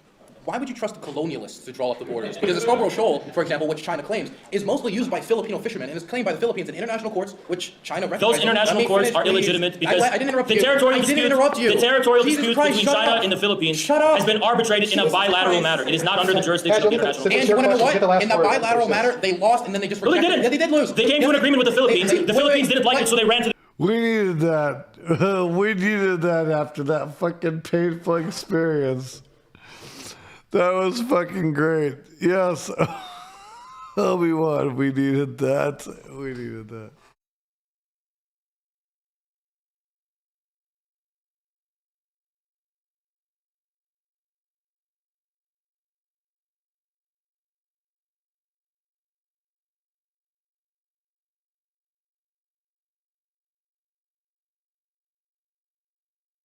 Why would you trust the colonialists to draw up the borders? Because the Scarborough Shoal, for example, which China claims, is mostly used by Filipino fishermen and is claimed by the Philippines in international courts, which China recognizes. Those international courts are illegitimate because I didn't interrupt the you. territorial I didn't interrupt you. The territorial Jesus dispute Christ, between China up. and the Philippines Shut up. has been arbitrated in a Jesus bilateral Christ. matter. It is not under the jurisdiction of the international And court. you want to know Get the what? last In that word. bilateral matter, they lost and then they just No, they rejected. didn't. Yeah, they did lose. They came to an agreement with the Philippines. The Philippines didn't like it, so they ran to the... We needed that. We needed that after that fucking painful experience. That was fucking great. Yes. Obi-Wan, we needed that. We needed that.